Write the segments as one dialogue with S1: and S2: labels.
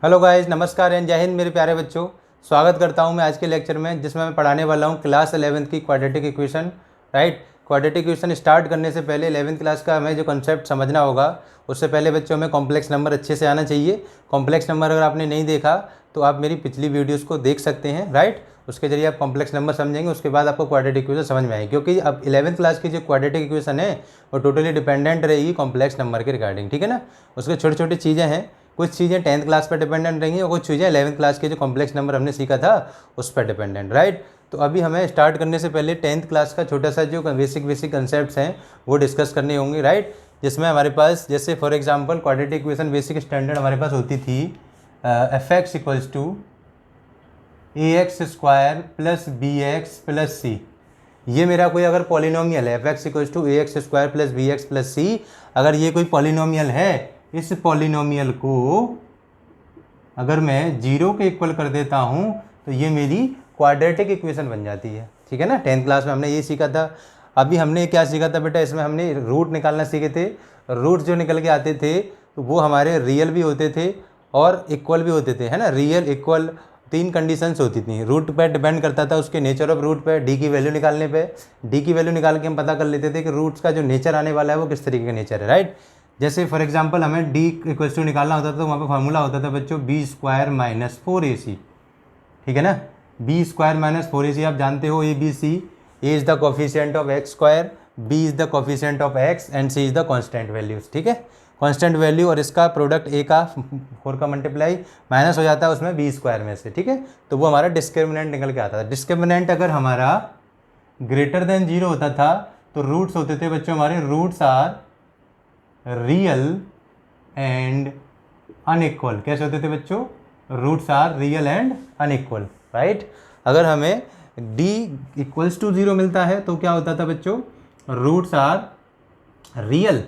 S1: Hello guys, नमस्कार and जय हिंद मेरे प्यारे बच्चों। स्वागत करता हूं मैं आज के लेक्चर में, जिसमें मैं पढ़ाने वाला हूं क्लास 11th की quadratic equation. Right, quadratic equation start करने से पहले 11th क्लास का हमें जो कॉन्सेप्ट समझना होगा, उससे पहले बच्चों में कॉम्प्लेक्स नंबर अच्छे से आना चाहिए। कॉम्प्लेक्स नंबर अगर आपने नहीं देखा तो आप मेरी पिछली वीडियोज़ को देख सकते हैं। राइट, उसके जरिए आप कॉम्प्लेक्स नंबर समझेंगे, उसके बाद आपको क्वाड्रेटिक इक्वेशन समझ में आएगी, क्योंकि अब 11th क्लास की जो क्वाड्रेटिक इक्वेशन है वो टोटली डिपेंडेंट रहेगी कॉम्प्लेक्स नंबर के रिगार्डिंग। ठीक है ना, उसके छोटी छोटी चीज़ें हैं, कुछ चीज़ें 10th क्लास पर डिपेंडेंट रहेंगी और कुछ चीज़ें 11th क्लास के जो कॉम्प्लेक्स नंबर हमने सीखा था उस पर डिपेंडेंट। राइट, तो अभी हमें स्टार्ट करने से पहले 10th क्लास का छोटा सा जो बेसिक कंसेप्ट्स हैं वो डिस्कस करने होंगे। राइट, जिसमें हमारे पास जैसे for example quadratic equation basic standard हमारे पास होती थी f x equals to a x square plus b x plus c. ये मेरा कोई अगर पॉलिनोमियल है, f x equals to a x square plus b x plus c, अगर ये कोई पॉलिनोमियल है, इस पॉलिनोमियल को अगर मैं जीरो के इक्वल कर देता हूँ तो ये मेरी क्वाड्रेटिक इक्वेशन बन जाती है। ठीक है ना, 10th क्लास में हमने ये सीखा था। अभी हमने क्या सीखा था बेटा, इसमें हमने रूट निकालना सीखे थे। रूट जो निकल के आते थे तो वो हमारे रियल भी होते थे और इक्वल भी होते थे, है ना। रियल, इक्वल, तीन कंडीशंस होती थी। रूट पर डिपेंड करता था उसके नेचर ऑफ रूट पे, डी की वैल्यू निकालने पे। डी की वैल्यू निकाल के हम पता कर लेते थे कि रूट्स का जो नेचर आने वाला है वो किस तरीके का नेचर है। राइट, जैसे फॉर एग्जांपल हमें डी इक्वल्स टू निकालना होता था तो वहाँ पे फार्मूला होता था बच्चों बी स्क्वायर माइनस 4ac। ठीक है ना, बी स्क्वायर माइनस 4ac आप जानते हो, A B C. A is the coefficient of X square, B is the coefficient of X and C is the constant values. ठीक है, कांस्टेंट वैल्यू और इसका प्रोडक्ट ए का 4 का मल्टीप्लाई माइनस हो जाता है उसमें बी स्क्वायर में से। ठीक है, तो वो हमारा डिस्क्रिमिनेंट निकल के आता था। डिस्क्रिमिनेंट अगर हमारा ग्रेटर देन 0 होता था तो रूट्स होते थे बच्चों हमारे, roots are real and unequal. कैसे होते थे बच्चों, roots are real and unequal. Right, अगर हमें d इक्वल्स टू 0 मिलता है तो क्या होता था बच्चों, roots are real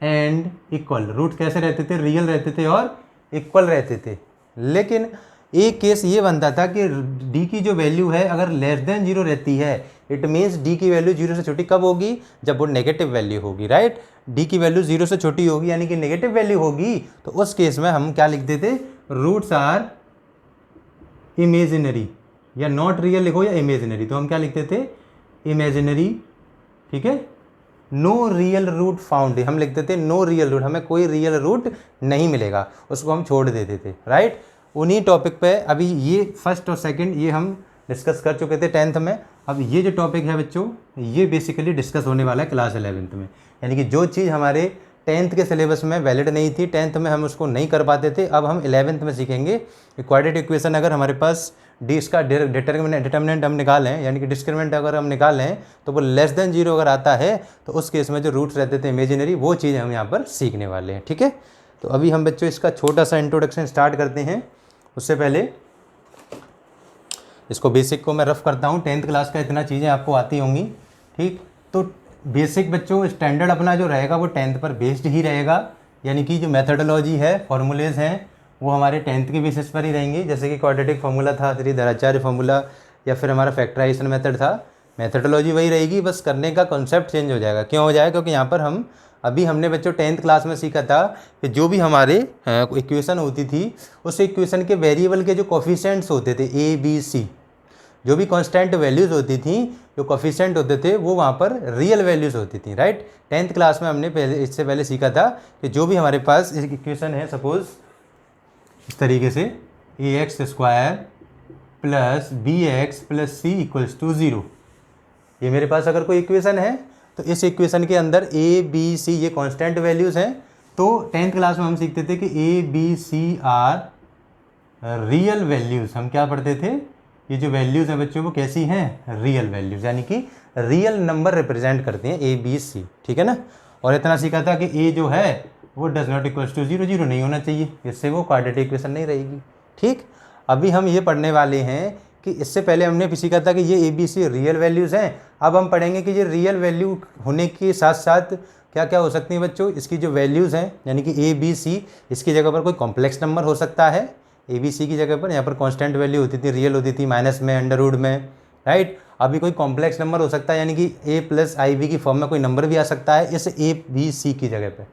S1: and equal. Root कैसे रहते थे, रियल रहते थे और इक्वल रहते थे। लेकिन एक केस ये बनता था कि d की जो वैल्यू है अगर लेस देन 0 रहती है, इट मीन्स d की वैल्यू 0 से छोटी कब होगी, जब वो नेगेटिव वैल्यू होगी। राइट, d की वैल्यू 0 से छोटी होगी यानी कि नेगेटिव वैल्यू होगी, तो उस केस में हम क्या लिखते थे, रूट्स आर इमेजिनरी, या नॉट रियल लिखो या इमेजिनरी, तो हम क्या लिखते थे, इमेजिनरी। ठीक है, नो रियल रूट फाउंड, हम लिखते थे नो रियल रूट, हमें कोई रियल रूट नहीं मिलेगा, उसको हम छोड़ देते थे। राइट, उन्हीं टॉपिक पे अभी ये फर्स्ट और सेकंड ये हम डिस्कस कर चुके थे 10th में। अब ये जो टॉपिक है बच्चों, ये बेसिकली डिस्कस होने वाला है क्लास 11th में। यानी कि जो चीज़ हमारे 10th के सिलेबस में वैलिड नहीं थी, 10th में हम उसको नहीं कर पाते थे, अब हम 11th में सीखेंगे। क्वाड्रेटिक इक्वेशन अगर हमारे पास डी इसका डिटर्मिनेंट हम निकालें, यानी कि डिस्क्रिमिनेंट अगर हम निकालें तो वो लेस देन 0 अगर आता है तो उस केस में जो रूट्स रहते थे इमेजिनरी, वो चीज़ हम यहाँ पर सीखने वाले हैं। ठीक है, तो अभी हम बच्चों इसका छोटा सा इंट्रोडक्शन स्टार्ट करते हैं। उससे पहले इसको बेसिक को मैं रफ करता हूँ। 10th क्लास का इतना चीज़ें आपको आती होंगी। ठीक, तो बेसिक बच्चों स्टैंडर्ड अपना जो रहेगा वो 10th पर बेस्ड ही रहेगा, यानी कि जो मेथडोलॉजी है, फॉर्मूलेज हैं, वो हमारे 10th के बेसिस पर ही रहेंगे। जैसे कि क्वाड्रेटिक फार्मूला था, श्रीधराचार्य फार्मूला, या फिर हमारा फैक्टराइजेशन मेथड था, मेथडोलॉजी वही रहेगी, बस करने का कॉन्सेप्ट चेंज हो जाएगा। क्यों हो जाएगा, क्योंकि यहाँ पर हमने बच्चों 10th क्लास में सीखा था कि जो भी हमारे इक्वेशन होती थी, उस इक्वेशन के वेरिएबल के जो कोफिशिएंट्स होते थे ए बी सी, जो भी कांस्टेंट वैल्यूज़ होती थी, जो कोफिशिएंट होते थे, वो वहाँ पर रियल वैल्यूज़ होती थी। राइट, 10th क्लास में हमने इससे पहले सीखा था कि जो भी हमारे पास एक इक्वेशन है, सपोज इस तरीके से a x square plus b x plus c equals to 0, ये मेरे पास अगर कोई इक्वेशन है तो इस इक्वेशन के अंदर ए बी सी ये कांस्टेंट वैल्यूज़ हैं। तो 10th क्लास में हम सीखते थे कि A B C are real values. हम क्या पढ़ते थे, ये जो वैल्यूज़ हैं बच्चों वो कैसी हैं, रियल वैल्यूज़, यानी कि रियल नंबर रिप्रेजेंट करते हैं ए बी सी। ठीक है ना, और इतना सीखा था कि ए जो है वो डज नॉट इक्वल्स टू 0, 0 नहीं होना चाहिए, इससे वो क्वाड्रेटिक इक्वेशन नहीं रहेगी। ठीक, अभी हम ये पढ़ने वाले हैं कि इससे पहले हमने भी सीखा था कि ये A B C real values हैं। अब हम पढ़ेंगे कि ये रियल वैल्यू होने के साथ साथ क्या क्या हो सकती हैं बच्चों, इसकी जो वैल्यूज़ हैं, यानी कि ए बी सी, इसकी जगह पर कोई कॉम्प्लेक्स नंबर हो सकता है। ए बी सी की जगह पर यहाँ पर कांस्टेंट वैल्यू होती थी, रियल होती थी, माइनस में, अंडर रूट में। राइट, अभी कोई कॉम्प्लेक्स नंबर हो सकता है, यानी कि ए प्लस आई बी की फॉर्म में कोई नंबर भी आ सकता है इस ए बी सी की जगह पे।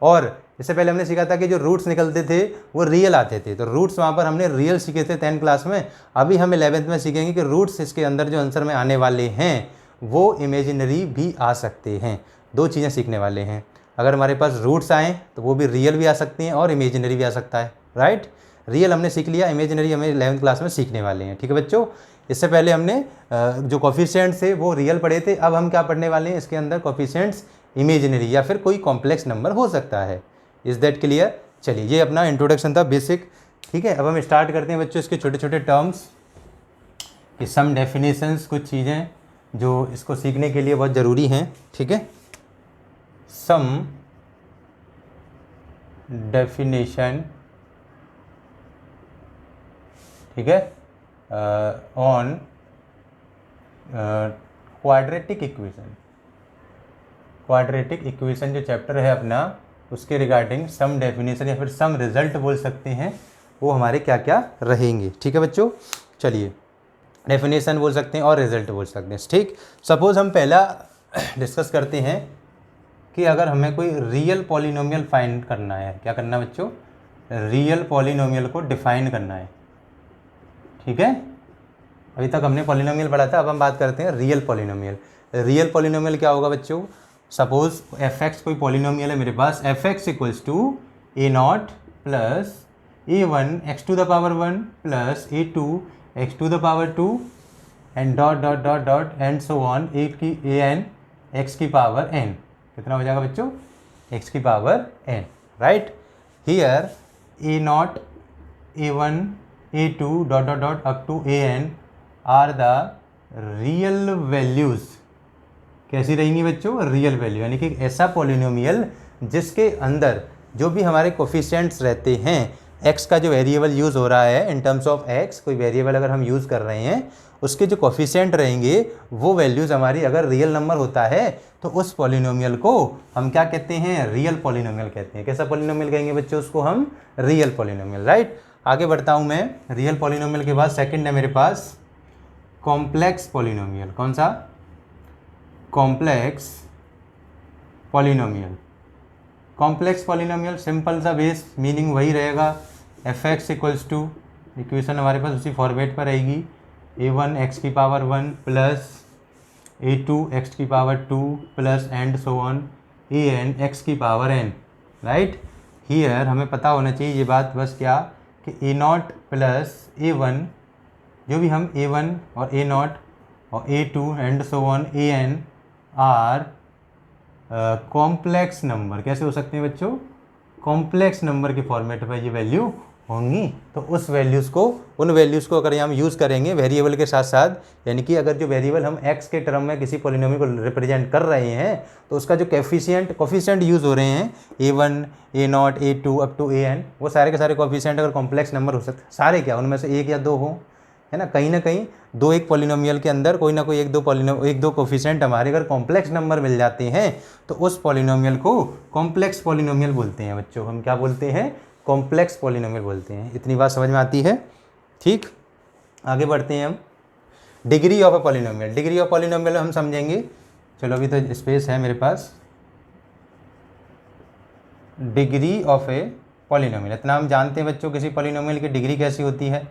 S1: और इससे पहले हमने सीखा था कि जो रूट्स निकलते थे वो रियल आते थे, तो रूट्स वहाँ पर हमने रियल सीखे थे 10th क्लास में। अभी हम 11th में सीखेंगे कि रूट्स इसके अंदर जो आंसर में आने वाले हैं वो इमेजिनरी भी आ सकते हैं। दो चीज़ें सीखने वाले हैं, अगर हमारे पास रूट्स आएँ तो वो भी रियल भी आ सकती हैं और इमेजिनरी भी आ सकता है, राइट। रियल हमने सीख लिया, इमेजिनरी हमें 11th क्लास में सीखने वाले हैं, ठीक है बच्चों। इससे पहले हमने जो कोफिशिएंट्स थे वो रियल पढ़े थे, अब हम क्या पढ़ने वाले हैं, इसके अंदर कोफिशिएंट्स इमेजिनरी या फिर कोई कॉम्प्लेक्स नंबर हो सकता है। Is that clear? चलिए, ये अपना इंट्रोडक्शन था बेसिक, ठीक है। अब हम स्टार्ट करते हैं बच्चों इसके छोटे छोटे टर्म्स, ये सम डेफिनेशंस, कुछ चीज़ें जो इसको सीखने के लिए बहुत ज़रूरी हैं, ठीक है। सम डेफिनेशन, ठीक है, on quadratic equation. Quadratic equation जो चैप्टर है अपना, उसके रिगार्डिंग सम डेफिनेशन या फिर सम रिजल्ट बोल सकते हैं, वो हमारे क्या क्या रहेंगे, ठीक है बच्चों। चलिए, डेफिनेशन बोल सकते हैं और रिजल्ट बोल सकते हैं, ठीक। सपोज हम पहला डिस्कस करते हैं कि अगर हमें कोई रियल पॉलिनोमियल फाइंड करना है, क्या करना है बच्चों, रियल पॉलिनोमियल को डिफाइन करना है, ठीक है। अभी तक हमने पॉलिनोमियल पढ़ा था, अब हम बात करते हैं रियल पॉलिनोमियल। रियल पॉलिनोमियल क्या होगा बच्चों, सपोज एफ एक्स कोई पॉलिनोमियल है मेरे पास, f x equals to a not plus a one x to the power 1 plus a two x to the power 2 and dot dot dot dot and so on a n x की power n. कितना हो जाएगा बच्चों, x की power n, right. Here a not a one a two dot dot dot up to a n are the real values. कैसी रहेंगी बच्चों, real value, यानी कि ऐसा पॉलिनोमियल जिसके अंदर जो भी हमारे कोफिशिएंट्स रहते हैं, एक्स का जो वेरिएबल यूज़ हो रहा है इन टर्म्स ऑफ एक्स, कोई वेरिएबल अगर हम यूज़ कर रहे हैं, उसके जो कोफिशिएंट रहेंगे वो वैल्यूज़ हमारी अगर रियल नंबर होता है तो उस पॉलिनोमियल को हम क्या कहते हैं, रियल पॉलिनोमियल कहते हैं। कैसा पॉलिनोमियल कहेंगे बच्चों उसको, हम रियल पॉलिनोमियल, राइट। आगे बढ़ता हूँ मैं, रियल पॉलिनोमियल के बाद सेकंड है मेरे पास कॉम्प्लेक्स पॉलिनोमियल। कौन सा, complex polynomial. Complex polynomial simple सा बेस मीनिंग वही रहेगा, f x equals to, equation हमारे पास उसी फॉर्मेट पर रहेगी, ए वन एक्स की power 1 plus a two x की power 2 plus and so on a n x की पावर एन, राइट। हियर हमें पता होना चाहिए ये बात बस क्या, कि a not plus a one, जो भी हम ए वन और ए नॉट और a two and so on a n are complex number. कैसे हो सकते हैं बच्चों, कॉम्प्लेक्स नंबर के फॉर्मेट पर ये वैल्यू होंगी। तो उस वैल्यूज़ को, उन वैल्यूज़ को अगर हम यूज़ करेंगे वेरिएबल के साथ साथ, यानी कि अगर जो वेरिएबल हम x के टर्म में किसी पॉलिनोमियल को रिप्रेजेंट कर रहे हैं तो उसका जो कोफिशिएंट यूज़ हो रहे हैं, a one a not a two up to a n, वो सारे के सारे कोफिशिएंट अगर कॉम्प्लेक्स नंबर हो सकते, सारे क्या, उनमें से एक या दो हो, है ना कहीं दो एक पॉलिनोमियल के अंदर कोई ना कोई एक दो कोफिशिएंट हमारे अगर कॉम्प्लेक्स नंबर मिल जाते हैं तो उस पॉलिनोमियल को कॉम्प्लेक्स पॉलिनोमियल बोलते हैं बच्चों। हम क्या बोलते हैं, कॉम्प्लेक्स पॉलिनोमियल बोलते हैं। इतनी बात समझ में आती है, ठीक। आगे बढ़ते हैं हम, degree of a polynomial. Degree of polynomial हम समझेंगे, चलो अभी तो स्पेस है मेरे पास। डिग्री ऑफ ए पॉलिनोमियल, इतना हम जानते हैं बच्चों किसी पॉलिनोमियल की डिग्री कैसी होती है।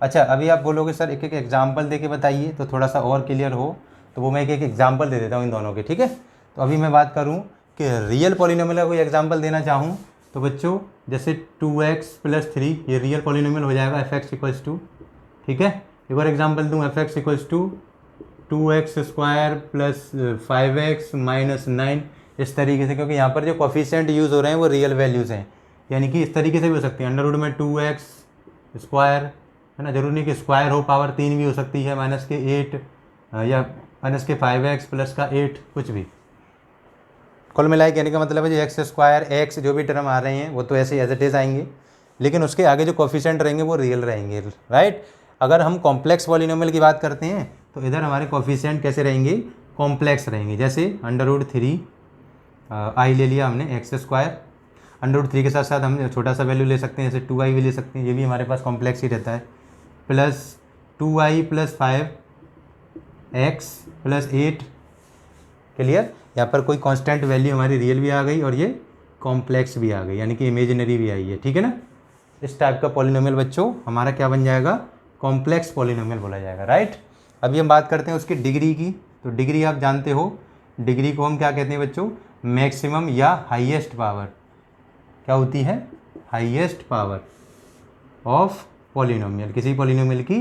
S1: अच्छा, अभी आप बोलोगे सर एक एक एग्जाम्पल दे के बताइए तो थोड़ा सा और क्लियर हो, तो वो मैं एक एक एग्जाम्पल दे देता हूँ इन दोनों के, ठीक है। तो अभी मैं बात करूँ कि रियल पॉलिनोमियल का कोई एग्जाम्पल देना चाहूँ तो बच्चों जैसे 2x प्लस 3 ये रियल पॉलिनोमियल हो जाएगा, एफ एक्स इक्वल्स टू, ठीक है। एक और एग्जाम्पल दूँ, F x equals to 2x square plus 5x minus 9, इस तरीके से, क्योंकि यहाँ पर जो कोफिशिएंट यूज़ हो रहे हैं वो रियल वैल्यूज़ हैं, यानी कि इस तरीके से भी हो सकती है, अंडर रूट में 2x स्क्वायर, है ना, जरूरी नहीं कि स्क्वायर हो, पावर 3 भी हो सकती है, माइनस के 8 या माइनस के 5x प्लस का 8, कुछ भी। कुल मिलाए कहने का मतलब है जो एक्स स्क्वायर एक्स जो भी टर्म आ रहे हैं वो तो ऐसे एज इट इज़ आएंगे, लेकिन उसके आगे जो कोफिशिएंट रहेंगे वो रियल रहेंगे, राइट। अगर हम कॉम्प्लेक्स पॉलिनोमियल की बात करते हैं तो इधर हमारे कोफिशिएंट कैसे रहेंगे, कॉम्प्लेक्स रहेंगे। जैसे अंडर रूट 3 आई ले लिया हमने एक्स स्क्वायर, अंडर रूट 3 के साथ साथ हम छोटा सा वैल्यू ले सकते हैं, जैसे 2i भी ले सकते हैं, ये भी हमारे पास कॉम्प्लेक्स ही रहता है, plus 2i plus 5x plus 8। Clear, यहाँ पर कोई कांस्टेंट वैल्यू हमारी रियल भी आ गई और ये कॉम्प्लेक्स भी आ गई, यानी कि इमेजिनरी भी आई है, ठीक है ना। इस टाइप का पॉलिनोमियल बच्चों हमारा क्या बन जाएगा, कॉम्प्लेक्स पॉलिनोमियल बोला जाएगा, राइट। अभी हम बात करते हैं उसकी डिग्री की। तो डिग्री आप जानते हो, डिग्री को हम क्या कहते हैं बच्चों, मैक्सिमम या हाईएस्ट पावर, क्या होती है, हाईएस्ट पावर ऑफ पॉलिनोमियल। किसी पॉलिनोमियल की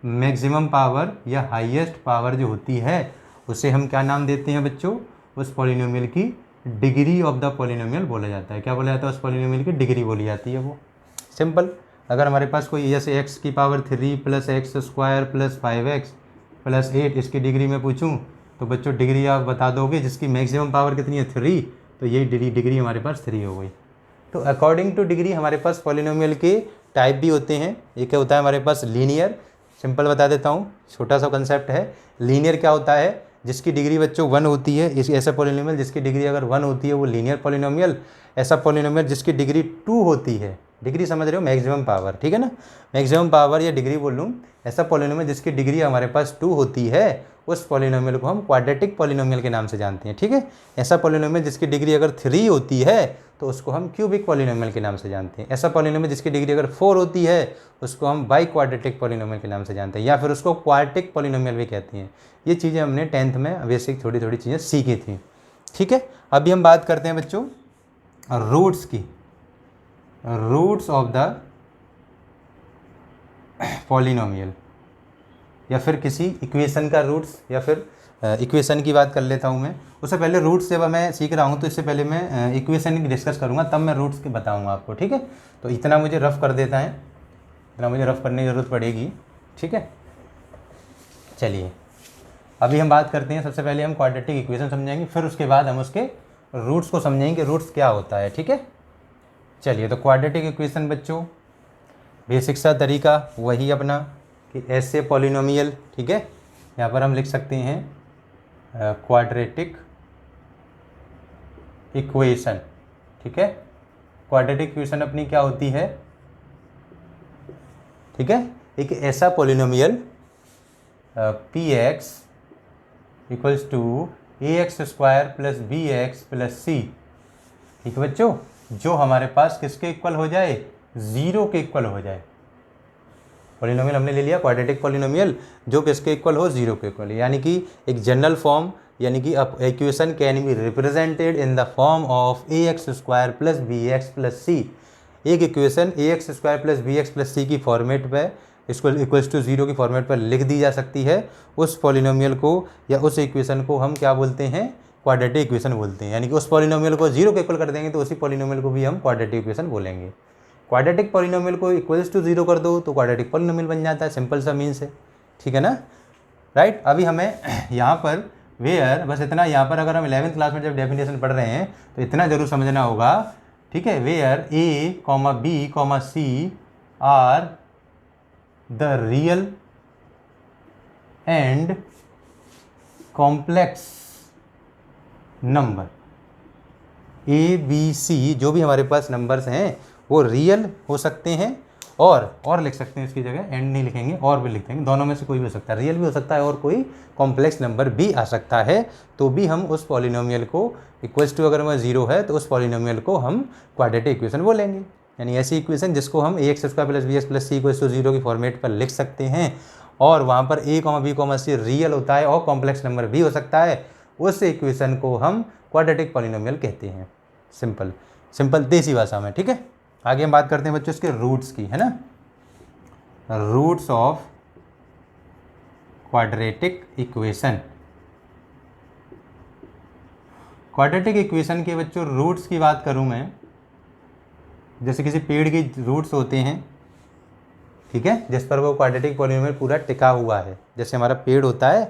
S1: मैक्सिमम पावर या हाईएस्ट पावर जो होती है उसे हम क्या नाम देते हैं बच्चों, उस पॉलिनोमियल की डिग्री ऑफ द पॉलिनोमियल बोला जाता है। क्या बोला जाता है, उस पॉलिनोमियल की डिग्री बोली जाती है वो। सिंपल, अगर हमारे पास कोई जैसे x की पावर 3 + x² + 5x + 8 इसकी डिग्री में पूछूं तो बच्चों डिग्री आप बता दोगे, जिसकी मैक्सिमम पावर कितनी है 3, तो ये डिग्री हमारे पास 3 हो गई। तो अकॉर्डिंग टू डिग्री हमारे पास पॉलिनोमियल के टाइप भी होते हैं। एक क्या होता है हमारे पास, लीनियर। सिंपल बता देता हूँ, छोटा सा कंसेप्ट है। लीनियर क्या होता है, जिसकी डिग्री बच्चों 1 होती है, इस ऐसा पॉलिनोमियल जिसकी डिग्री अगर 1 होती है वो लीनियर पॉलिनोमियल। ऐसा पॉलिनोमियल जिसकी डिग्री 2 होती है, डिग्री समझ रहे हो, मैक्सिमम पावर, ठीक है ना, मैक्सिमम पावर या डिग्री बोल लूँ, ऐसा पॉलिनोमियल जिसकी डिग्री हमारे पास 2 होती है उस पॉलिनोमियल को हम क्वाड्रेटिक पॉलिनोमियल के नाम से जानते हैं, ठीक है। ऐसा पॉलिनोमियल जिसकी डिग्री अगर 3 होती है तो उसको हम क्यूबिक पॉलिनोमियल के नाम से जानते हैं। ऐसा पॉलिनोमियल जिसकी डिग्री अगर 4 होती है उसको हम बाई क्वाड्रेटिक पॉलिनोमियल के नाम से जानते हैं, या फिर उसको क्वार्टिक पॉलिनोमियल भी कहते हैं। ये चीज़ें हमने 10th में बेसिक थोड़ी थोड़ी चीज़ें सीखी थी, ठीक है। अभी हम बात करते हैं बच्चों रूट्स की, रूट्स ऑफ द पॉलिनोमियल, या फिर किसी इक्वेशन का रूट्स, या फिर इक्वेशन की बात कर लेता हूँ मैं। उससे पहले रूट्स जब मैं सीख रहा हूँ तो इससे पहले मैं इक्वेशन की डिस्कस करूँगा, तब मैं रूट्स के बताऊँगा आपको, ठीक है। तो इतना मुझे रफ कर देता है, इतना मुझे रफ करने की ज़रूरत पड़ेगी, ठीक है। चलिए अभी हम बात करते हैं, सबसे पहले हम क्वाड्रेटिक इक्वेशन समझेंगे, फिर उसके बाद हम उसके रूट्स को समझेंगे कि रूट्स क्या होता है, ठीक है। चलिए, तो क्वाड्रेटिक इक्वेशन बच्चों बेसिक सा तरीका वही अपना कि ऐसे पॉलिनोमियल, ठीक है, यहाँ पर हम लिख सकते हैं क्वाड्रेटिक इक्वेशन, ठीक है। क्वाड्रेटिक इक्वेशन अपनी क्या होती है, ठीक है, एक ऐसा polynomial px = ax² + bx + c, ठीक है बच्चों, जो हमारे पास किसके इक्वल हो जाए, 0 के इक्वल हो जाए। पॉलिनोमियल हमने ले लिया क्वाड्रेटिक पॉलिनोमियल जो किसके इक्वल हो, 0 के इक्वल, यानी कि एक जनरल फॉर्म, यानी कि equation can be represented in the form of ax² + bx + c। एक इक्वेशन ax² + bx + c की फॉर्मेट पे इसको इक्वल्स टू 0 की फॉर्मेट पर लिख दी जा सकती है। उस पॉलिनोमियल को या उस इक्वेशन को हम क्या बोलते हैं, क्वाड्रेटिक इक्वेशन बोलते हैं। यानी कि उस पॉलिनोमियल को 0 के इक्वल कर देंगे तो उसी पॉलिनोमियल को भी हम क्वाड्रेटिक इक्वेशन बोलेंगे। क्वाड्रेटिक पॉलिनोमियल को इक्वल्स टू 0 कर दो तो क्वाड्रेटिक पॉलिनोमियल बन जाता है, सिंपल सा मीन्स है, ठीक है ना, राइट। अभी हमें यहाँ पर वेयर, बस इतना, यहाँ पर अगर हम 11th क्लास में जब डेफिनेशन पढ़ रहे हैं तो इतना जरूर समझना होगा, ठीक है। Where a, b, c are the real and complex number, a B c जो भी हमारे पास नंबर्स हैं वो रियल हो सकते हैं, और लिख सकते हैं इसकी जगह, एंड नहीं लिखेंगे, और भी लिख देंगे, दोनों में से कोई भी हो सकता है, रियल भी हो सकता है और कोई कॉम्प्लेक्स नंबर भी आ सकता है, तो भी हम उस पॉलिनोमियल को इक्वल्स टू, अगर वह 0 है तो उस पॉलिनोमियल को हम क्वाड्रेटिक इक्वेशन बोलेंगे। यानी ऐसी इक्वेशन जिसको हम ax² + bx + c = 0 की फॉर्मेट पर लिख सकते हैं, और वहाँ पर a, b, c रियल होता है और कॉम्प्लेक्स नंबर भी हो सकता है, उस इक्वेशन को हम क्वाड्रेटिक पॉलिनोमियल कहते हैं। सिंपल सिंपल देसी भाषा में, ठीक है। आगे हम बात करते हैं बच्चों इसके रूट्स की, है ना, roots of quadratic equation. Quadratic equation के बच्चों रूट्स की बात करूं मैं, जैसे किसी पेड़ के रूट्स होते हैं, ठीक है, जिस पर वो क्वाड्रेटिक पॉलिनोमियल पूरा टिका हुआ है, जैसे हमारा पेड़ होता है,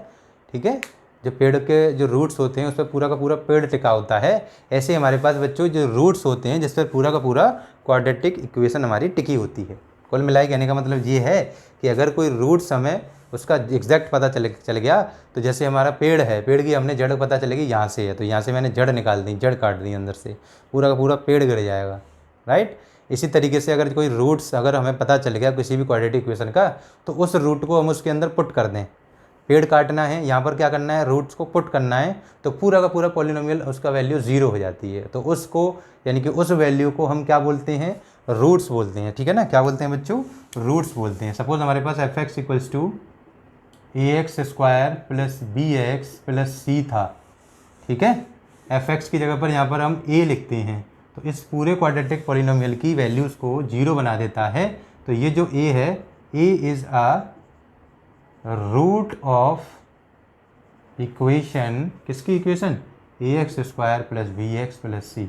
S1: ठीक है, जो पेड़ के जो रूट्स होते हैं उस पर पूरा का पूरा पेड़ टिका होता है, ऐसे हमारे पास बच्चों जो रूट्स होते हैं जिस पर पूरा का पूरा क्वाड्रेटिक इक्वेशन हमारी टिकी होती है। कुल मिलाए कहने का मतलब ये है कि अगर कोई रूट्स हमें उसका एग्जैक्ट पता चल गया, तो जैसे हमारा पेड़ है, पेड़ की हमने जड़ पता चलेगी यहाँ से है, तो यहाँ से मैंने जड़ निकाल दी, जड़ काट दी, अंदर से पूरा का पूरा पेड़ गिर जाएगा, राइट। इसी तरीके से अगर कोई रूट्स अगर हमें पता चल गया किसी भी क्वाड्रेटिक इक्वेशन का, तो उस रूट को हम उसके अंदर पुट कर दें, पेड़ काटना है, यहाँ पर क्या करना है, रूट्स को पुट करना है, तो पूरा का पूरा पॉलिनोमियल उसका वैल्यू 0 हो जाती है। तो उसको यानी कि उस वैल्यू को हम क्या बोलते हैं, रूट्स बोलते हैं। ठीक है ना, क्या बोलते हैं बच्चों, रूट्स बोलते हैं। सपोज हमारे पास f x equals to a x square plus b x plus c था। ठीक है, एफ एक्स की जगह पर यहाँ पर हम ए लिखते हैं, तो इस पूरे क्वाड्रेटिक पॉलिनोमियल की वैल्यूज़ को 0 बना देता है। तो ये जो ए है, a is a root of equation, किसकी equation, a x square plus b x plus c.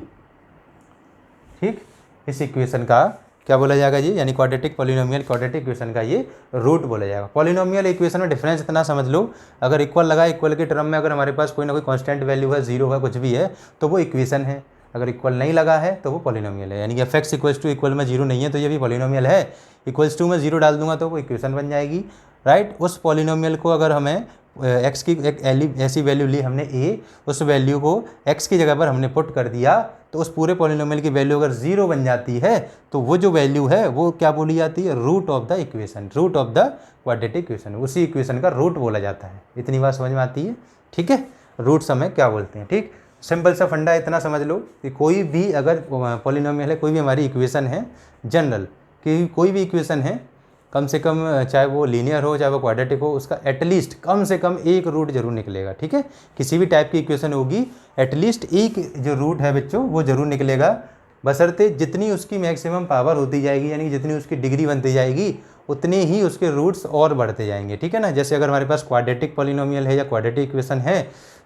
S1: ठीक, इस इक्वेशन का क्या बोला जाएगा जी, यानी क्वाड्रेटिक पॉलिनोमियल क्वाड्रेटिक इक्वेशन का ये रूट बोला जाएगा। पॉलिनोमियल इक्वेशन में डिफरेंस इतना समझ लो, अगर इक्वल लगा, इक्वल के टर्म में अगर हमारे पास कोई ना कोई कांस्टेंट वैल्यू है, 0 है, कुछ भी है, तो वो इक्वेशन है। अगर इक्वल नहीं लगा है तो वो पॉलिनोमियल है। यानी कि F x equals to equal में 0 नहीं है तो ये भी पॉलिनोमियल है। इक्वल्स टू में 0 डाल दूंगा तो वो इक्वेशन बन जाएगी, राइट। उस पॉलिनोमियल को अगर हमें एक्स की एक ऐसी वैल्यू ली हमने ए, उस वैल्यू को एक्स की जगह पर हमने पुट कर दिया, तो उस पूरे पॉलिनोमियल की वैल्यू अगर 0 बन जाती है तो वो जो वैल्यू है वो क्या बोली जाती है, root of the equation, root of the quadratic equation, उसी इक्वेशन का रूट बोला जाता है। इतनी बात समझ में आती है, ठीक है, रूट्स हमें क्या बोलते हैं। ठीक, सिंपल सा फंडा इतना समझ लो कि कोई भी अगर पॉलिनोमियल है, कोई भी हमारी इक्वेशन है जनरल, कि कोई भी इक्वेशन है, कम से कम चाहे वो लीनियर हो चाहे वो क्वाड्रेटिक हो, उसका एटलीस्ट कम से कम एक रूट जरूर निकलेगा। ठीक है, किसी भी टाइप की इक्वेशन होगी, एटलीस्ट एक जो रूट है बच्चों वो जरूर निकलेगा, बशर्ते जितनी उसकी मैक्सिमम पावर होती जाएगी, यानी जितनी उसकी डिग्री बनती जाएगी उतने ही उसके रूट्स और बढ़ते जाएंगे। ठीक है ना, जैसे अगर हमारे पास क्वाड्रेटिक पॉलिनोमियल है या क्वाड्रेटिक इक्वेशन है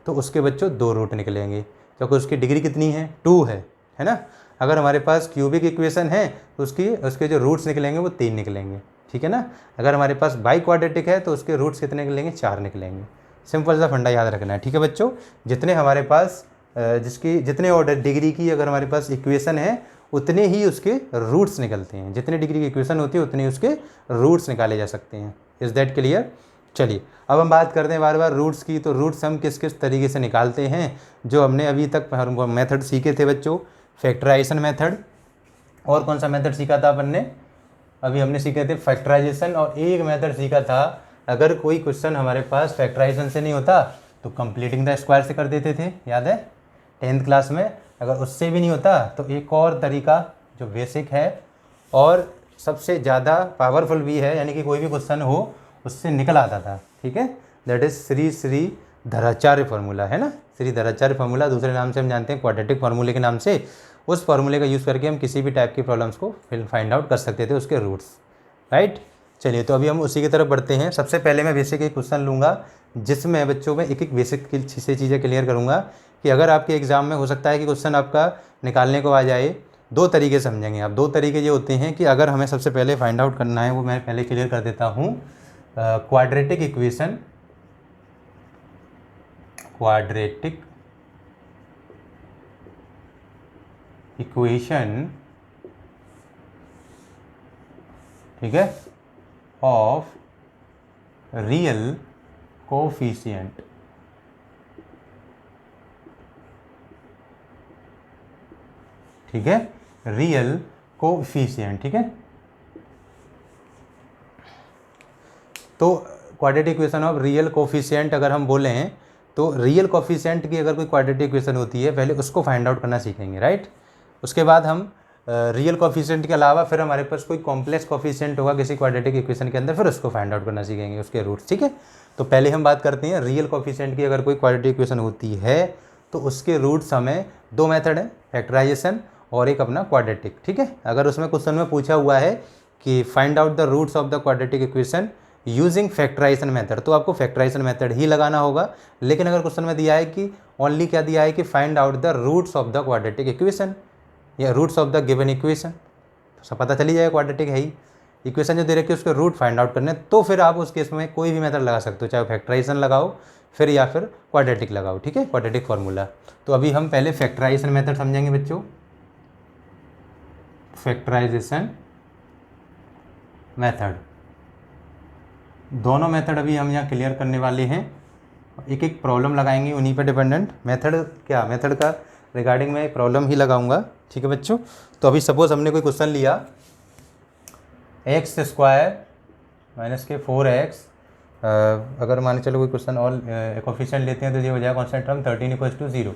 S1: तो उसके बच्चों 2 रूट निकलेंगे, क्योंकि उसकी डिग्री कितनी है, 2 है ना। अगर हमारे पास क्यूबिक इक्वेशन है तो उसके जो रूट्स निकलेंगे वो 3 निकलेंगे। ठीक है ना, अगर हमारे पास बाई क्वाड्रेटिक है तो उसके रूट्स कितने निकलेंगे, 4 निकलेंगे। सिंपल सा फंडा याद रखना है। ठीक है बच्चों, जितने हमारे पास जितने ऑर्डर डिग्री की अगर हमारे पास इक्वेशन है उतने ही उसके रूट्स निकलते हैं। जितने डिग्री की इक्वेशन होती है उतने उसके रूट्स निकाले जा सकते हैं। Is that clear. चलिए अब हम बात करते हैं बार बार रूट्स की। तो रूट्स हम किस किस तरीके से निकालते हैं, जो हमने अभी तक मेथड सीखे थे बच्चों, फैक्टराइजेशन मेथड, और कौन सा मेथड सीखा था अपन ने, अभी हमने सीखे थे फैक्टराइजेशन, और एक मेथड सीखा था अगर कोई क्वेश्चन हमारे पास फैक्टराइजेशन से नहीं होता तो कंप्लीटिंग द स्क्वायर से कर देते थे, याद है 10th क्लास में। अगर उससे भी नहीं होता तो एक और तरीका जो बेसिक है और सबसे ज़्यादा पावरफुल भी है, यानी कि कोई भी क्वेश्चन हो उससे निकल आता था। ठीक है, दैट इज़ श्री धराचार्य फार्मूला, है ना, श्री धराचार्य फार्मूला, दूसरे नाम से हम जानते हैं क्वाड्रेटिक फार्मूले के नाम से। उस फार्मूले का यूज़ करके हम किसी भी टाइप की प्रॉब्लम्स को फाइंड आउट कर सकते थे, उसके रूट्स, राइट। चलिए तो अभी हम उसी की तरफ बढ़ते हैं। सबसे पहले मैं बेसिक एक क्वेश्चन लूँगा जिसमें बच्चों में एक बेसिक से चीज़ें क्लियर करूँगा कि अगर आपके एग्ज़ाम में हो सकता है कि क्वेश्चन आपका निकालने को आ जाए। 2 तरीके समझेंगे आप। 2 तरीके ये होते हैं कि अगर हमें सबसे पहले फाइंड आउट करना है, वो मैं पहले क्लियर कर देता हूँ, क्वाड्रेटिक इक्वेशन, क्वाड्रेटिक इक्वेशन, ठीक है, ऑफ रियल कोफिशिएंट, ठीक है, रियल कोफिशिएंट, ठीक है। तो quadratic equation of real coefficient अगर हम बोले हैं तो रियल कोफिशिएंट की अगर कोई क्वाड्रेटिक इक्वेशन होती है पहले उसको फाइंड आउट करना सीखेंगे, राइट। उसके बाद हम रियल कोफिशिएंट के अलावा फिर हमारे पास कोई कॉम्प्लेक्स कोफिशिएंट होगा किसी क्वाड्रेटिक इक्वेशन के अंदर, फिर उसको फाइंड आउट करना सीखेंगे, उसके रूट्स, ठीक है। तो पहले हम बात करते हैं रियल कोफिशिएंट की। अगर कोई क्वाड्रेटिक इक्वेशन होती है तो उसके रूट्स हमें 2 मेथड है, फैक्टराइजेशन और एक अपना क्वाड्रेटिक, ठीक है। अगर उसमें क्वेश्चन में पूछा हुआ है कि find out the roots of the quadratic equation using factorisation method, तो आपको फैक्टराइजेशन मेथड ही लगाना होगा। लेकिन अगर क्वेश्चन में दिया है कि ओनली क्या दिया है कि find out the roots of the quadratic equation या roots of the given equation, तो सब पता चली जाएगा क्वाड्रेटिक है ही। इक्वेशन जो दे रखी है उसके रूट फाइंड आउट करने, तो फिर आप उस केस में कोई भी मेथड लगा सकते हो, चाहे फैक्टराइजेशन लगाओ फिर या फिर क्वाड्रेटिक लगाओ, ठीक है, क्वाड्रेटिक फार्मूला। तो अभी हम पहले फैक्टराइजेशन मेथड समझेंगे बच्चों, फैक्टराइजेशन मेथड। दोनों मेथड अभी हम यहाँ क्लियर करने वाले हैं, एक एक प्रॉब्लम लगाएंगे उन्हीं पर डिपेंडेंट। मेथड क्या, मेथड का रिगार्डिंग मैं प्रॉब्लम ही लगाऊंगा, ठीक है बच्चों। तो अभी सपोज हमने कोई क्वेश्चन लिया, x² - 4x अगर मान के चलो कोई क्वेश्चन और कोफिशिएंट लेते हैं तो ये हो जाएगा कॉन्स्टेंट टर्म 13 इक्वल्स टू 0,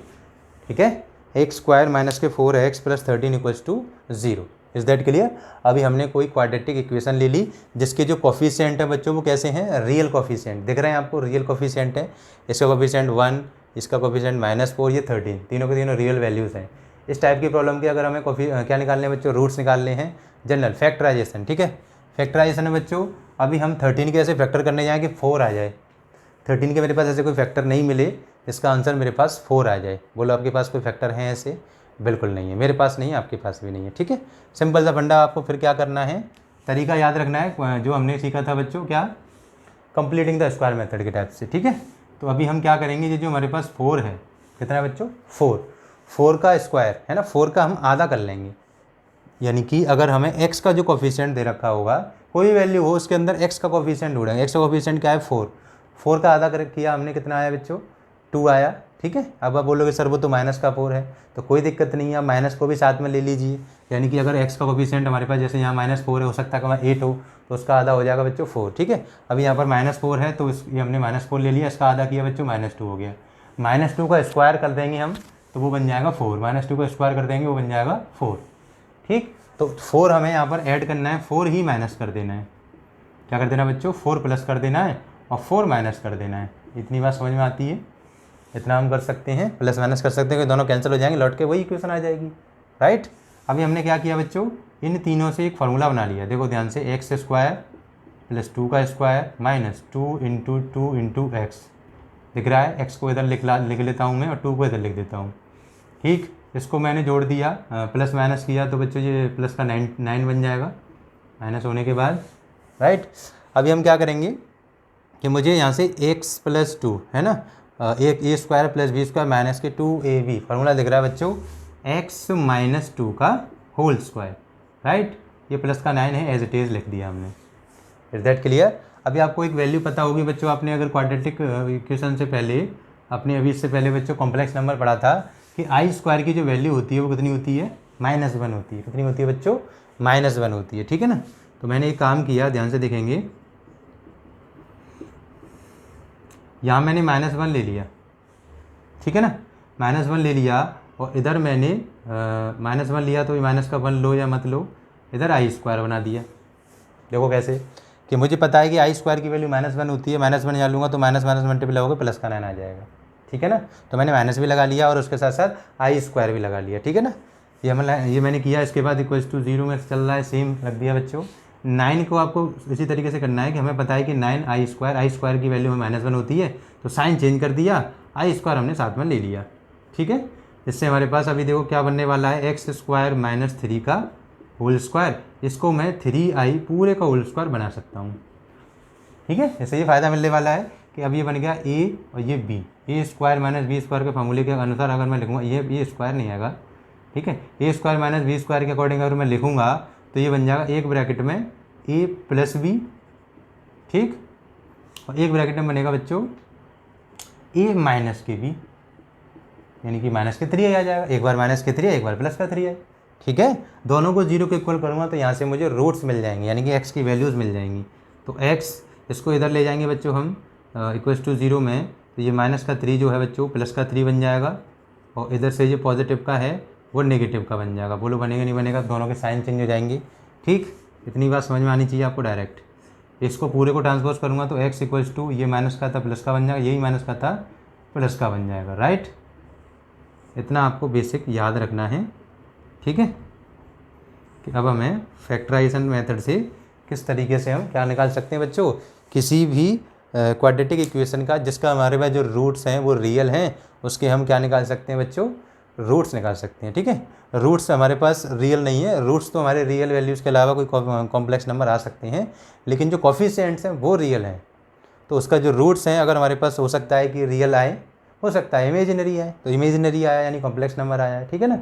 S1: ठीक है। एक्स स्क्वायर माइनस के 4x plus 13 equals to 0। Is that clear. अभी हमने कोई क्वाड्रेटिक इक्वेशन ले ली जिसके जो कोफिशिएंट है बच्चों वो कैसे हैं, रियल कोफिशिएंट दिख रहे हैं आपको, रियल कोफिशिएंट है। इसका कोफिशिएंट 1, इसका कोफिशिएंट -4, ये 13, तीनों के तीनों रियल वैल्यूज़ हैं। इस टाइप की प्रॉब्लम की अगर हमें क्या निकालने हैं बच्चों, रूट्स निकालने हैं, जनरल फैक्टराइजेशन, ठीक है। फैक्टराइजेशन है बच्चों, अभी हम 13 के ऐसे फैक्टर करने जाएँ कि 4 आ जाए। 13 के मेरे पास ऐसे कोई फैक्टर नहीं मिले, इसका आंसर मेरे पास 4 आ जाए। बोलो आपके पास कोई फैक्टर है ऐसे? बिल्कुल नहीं है, मेरे पास नहीं है, आपके पास भी नहीं है, ठीक है। सिंपल सा फंडा आपको फिर क्या करना है, तरीका याद रखना है जो हमने सीखा था बच्चों, क्या, कंप्लीटिंग द स्क्वायर मेथड के टाइप से, ठीक है। तो अभी हम क्या करेंगे, ये जो हमारे पास 4 है, कितना है बच्चों, 4 का स्क्वायर है ना, 4 का हम आधा कर लेंगे। यानी कि अगर हमें x का जो कोफिशिएंट दे रखा होगा, कोई वैल्यू हो उसके अंदर x का कोफिशिएंट ढूंढेंगे। x का कोफिशिएंट क्या है, 4 का आधा किया हमने, कितना आया बच्चों, 2 आया, ठीक है। अब आप बोलोगे सर वो तो -4 है, तो कोई दिक्कत नहीं है, माइनस को भी साथ में ले लीजिए। यानी कि अगर x का कोफिशिएंट हमारे पास जैसे यहाँ -4 है, हो सकता है कि वहाँ 8 हो, तो उसका आधा हो जाएगा बच्चों 4, ठीक है। अभी यहाँ पर -4 है तो ये हमने -4 ले लिया, इसका आधा किया बच्चों, -2 हो गया। -2 का स्क्वायर कर देंगे हम तो वो बन जाएगा 4, -2 का स्क्वायर कर देंगे वो बन जाएगा 4, ठीक। तो 4 हमें यहाँ पर ऐड करना है, 4 ही माइनस कर देना है। क्या कर देना बच्चों, 4 प्लस कर देना है और 4 माइनस कर देना है। इतनी बात समझ में आती है, इतना हम कर सकते हैं, प्लस माइनस कर सकते हैं कि दोनों कैंसिल हो जाएंगे, लौट के वही इक्वेशन आ जाएगी, राइट। अभी हमने क्या किया बच्चों, इन तीनों से एक फार्मूला बना लिया, देखो ध्यान से, एक्स स्क्वायर प्लस 2 का square minus 2 into 2 into x दिख रहा है। एक्स को इधर लिख लेता हूँ मैं और 2 को इधर लिख देता हूँ, ठीक। इसको मैंने जोड़ दिया, प्लस माइनस किया तो बच्चों ये प्लस का 9 बन जाएगा माइनस होने के बाद, राइट। अभी हम क्या करेंगे कि मुझे यहाँ से x प्लस 2 है ना, एक a square plus b square minus के 2ab, फार्मूला दिख रहा है बच्चों, x माइनस 2 का होल स्क्वायर, राइट। ये प्लस का 9 है, एज इट इज़ लिख दिया हमने। Is that clear. अभी आपको एक वैल्यू पता होगी बच्चों, आपने अगर क्वाड्रेटिक इक्वेशन से पहले, आपने अभी इससे पहले बच्चों कॉम्प्लेक्स नंबर पढ़ा था कि आई स्क्वायर की जो वैल्यू होती है वो कितनी होती है, -1 होती है। कितनी होती है बच्चों, -1 होती है, ठीक है ना। तो मैंने एक काम किया, ध्यान से देखेंगे, यहाँ मैंने -1 ले लिया, ठीक है ना, -1 ले लिया और इधर मैंने -1 लिया तो माइनस का 1 लो या मत लो, इधर आई स्क्वायर बना दिया। देखो कैसे, कि मुझे पता है कि आई स्क्वायर की वैल्यू -1 होती है, -1 यहाँ लूँगा तो माइनस मल्टीप्लाई होगा, प्लस का 9 आ जाएगा, ठीक है ना। तो मैंने माइनस भी लगा लिया और उसके साथ साथ आई स्क्वायर भी लगा लिया, ठीक है ना। ये मैंने किया। इसके बाद इक्वल्स टू 0 में चल रहा है, सेम रख दिया बच्चों। 9 को आपको इसी तरीके से करना है कि हमें पता है कि 9 आई स्क्वायर की वैल्यू में -1 होती है, तो साइन चेंज कर दिया, आई स्क्वायर हमने साथ में ले लिया, ठीक है। इससे हमारे पास अभी देखो क्या बनने वाला है, एक्स स्क्वायर माइनस 3 का होल स्क्वायर। इसको मैं 3i पूरे का होल स्क्वायर बना सकता हूँ, ठीक है। इससे ये फ़ायदा मिलने वाला है कि अब ये बन गया a और ये b, ए स्क्वायर माइनस बी स्क्वायर के फार्मूले के अनुसार अगर मैं लिखूँगा, ये स्क्वायर नहीं आएगा, ठीक है। ए स्क्वायर माइनस बी स्क्वायर के अकॉर्डिंग अगर मैं लिखूँगा तो ये बन जाएगा एक ब्रैकेट में a प्लस बी, ठीक, और एक ब्रैकेट में बनेगा बच्चों a माइनस के बी, यानी कि माइनस के 3 आ जाएगा, एक बार माइनस के 3 एक बार प्लस का 3 है, ठीक है। दोनों को 0 के इक्वल करूँगा तो यहाँ से मुझे रूट्स मिल जाएंगे, यानी कि x की वैल्यूज़ मिल जाएंगी। तो x इसको इधर ले जाएंगे बच्चों हम इक्वल्स टू 0 में, तो ये माइनस का 3 जो है बच्चों प्लस का 3 बन जाएगा, और इधर से ये पॉजिटिव का है वो नेगेटिव का बन जाएगा। बोलो बनेगा नहीं बनेगा, दोनों के साइन चेंज हो जाएंगे, ठीक। इतनी बात समझ में आनी चाहिए आपको डायरेक्ट। इसको पूरे को ट्रांसपोज करूँगा तो x इक्वल्स टू ये माइनस का था प्लस का बन जाएगा, यही माइनस का था प्लस का बन जाएगा, राइट। इतना आपको बेसिक याद रखना है, ठीक है। कि अब हमें फैक्टराइजेशन मेथड से किस तरीके से हम क्या निकाल सकते हैं बच्चों, किसी भी क्वाड्रेटिक इक्वेशन का जिसका हमारे पास जो रूट्स हैं वो रियल हैं, उसके हम क्या निकाल सकते हैं बच्चों, रूट्स निकाल सकते हैं, ठीक है। रूट्स हमारे पास रियल नहीं है, रूट्स तो हमारे रियल वैल्यूज़ के अलावा कोई कॉम्प्लेक्स नंबर आ सकते हैं, लेकिन जो कोफिशिएंट्स हैं वो रियल हैं। तो उसका जो रूट्स हैं अगर हमारे पास, हो सकता है कि रियल आए, हो सकता है इमेजिनरी आए, तो इमेजिनरी आया यानी कॉम्प्लेक्स नंबर आया है, ठीक है ना।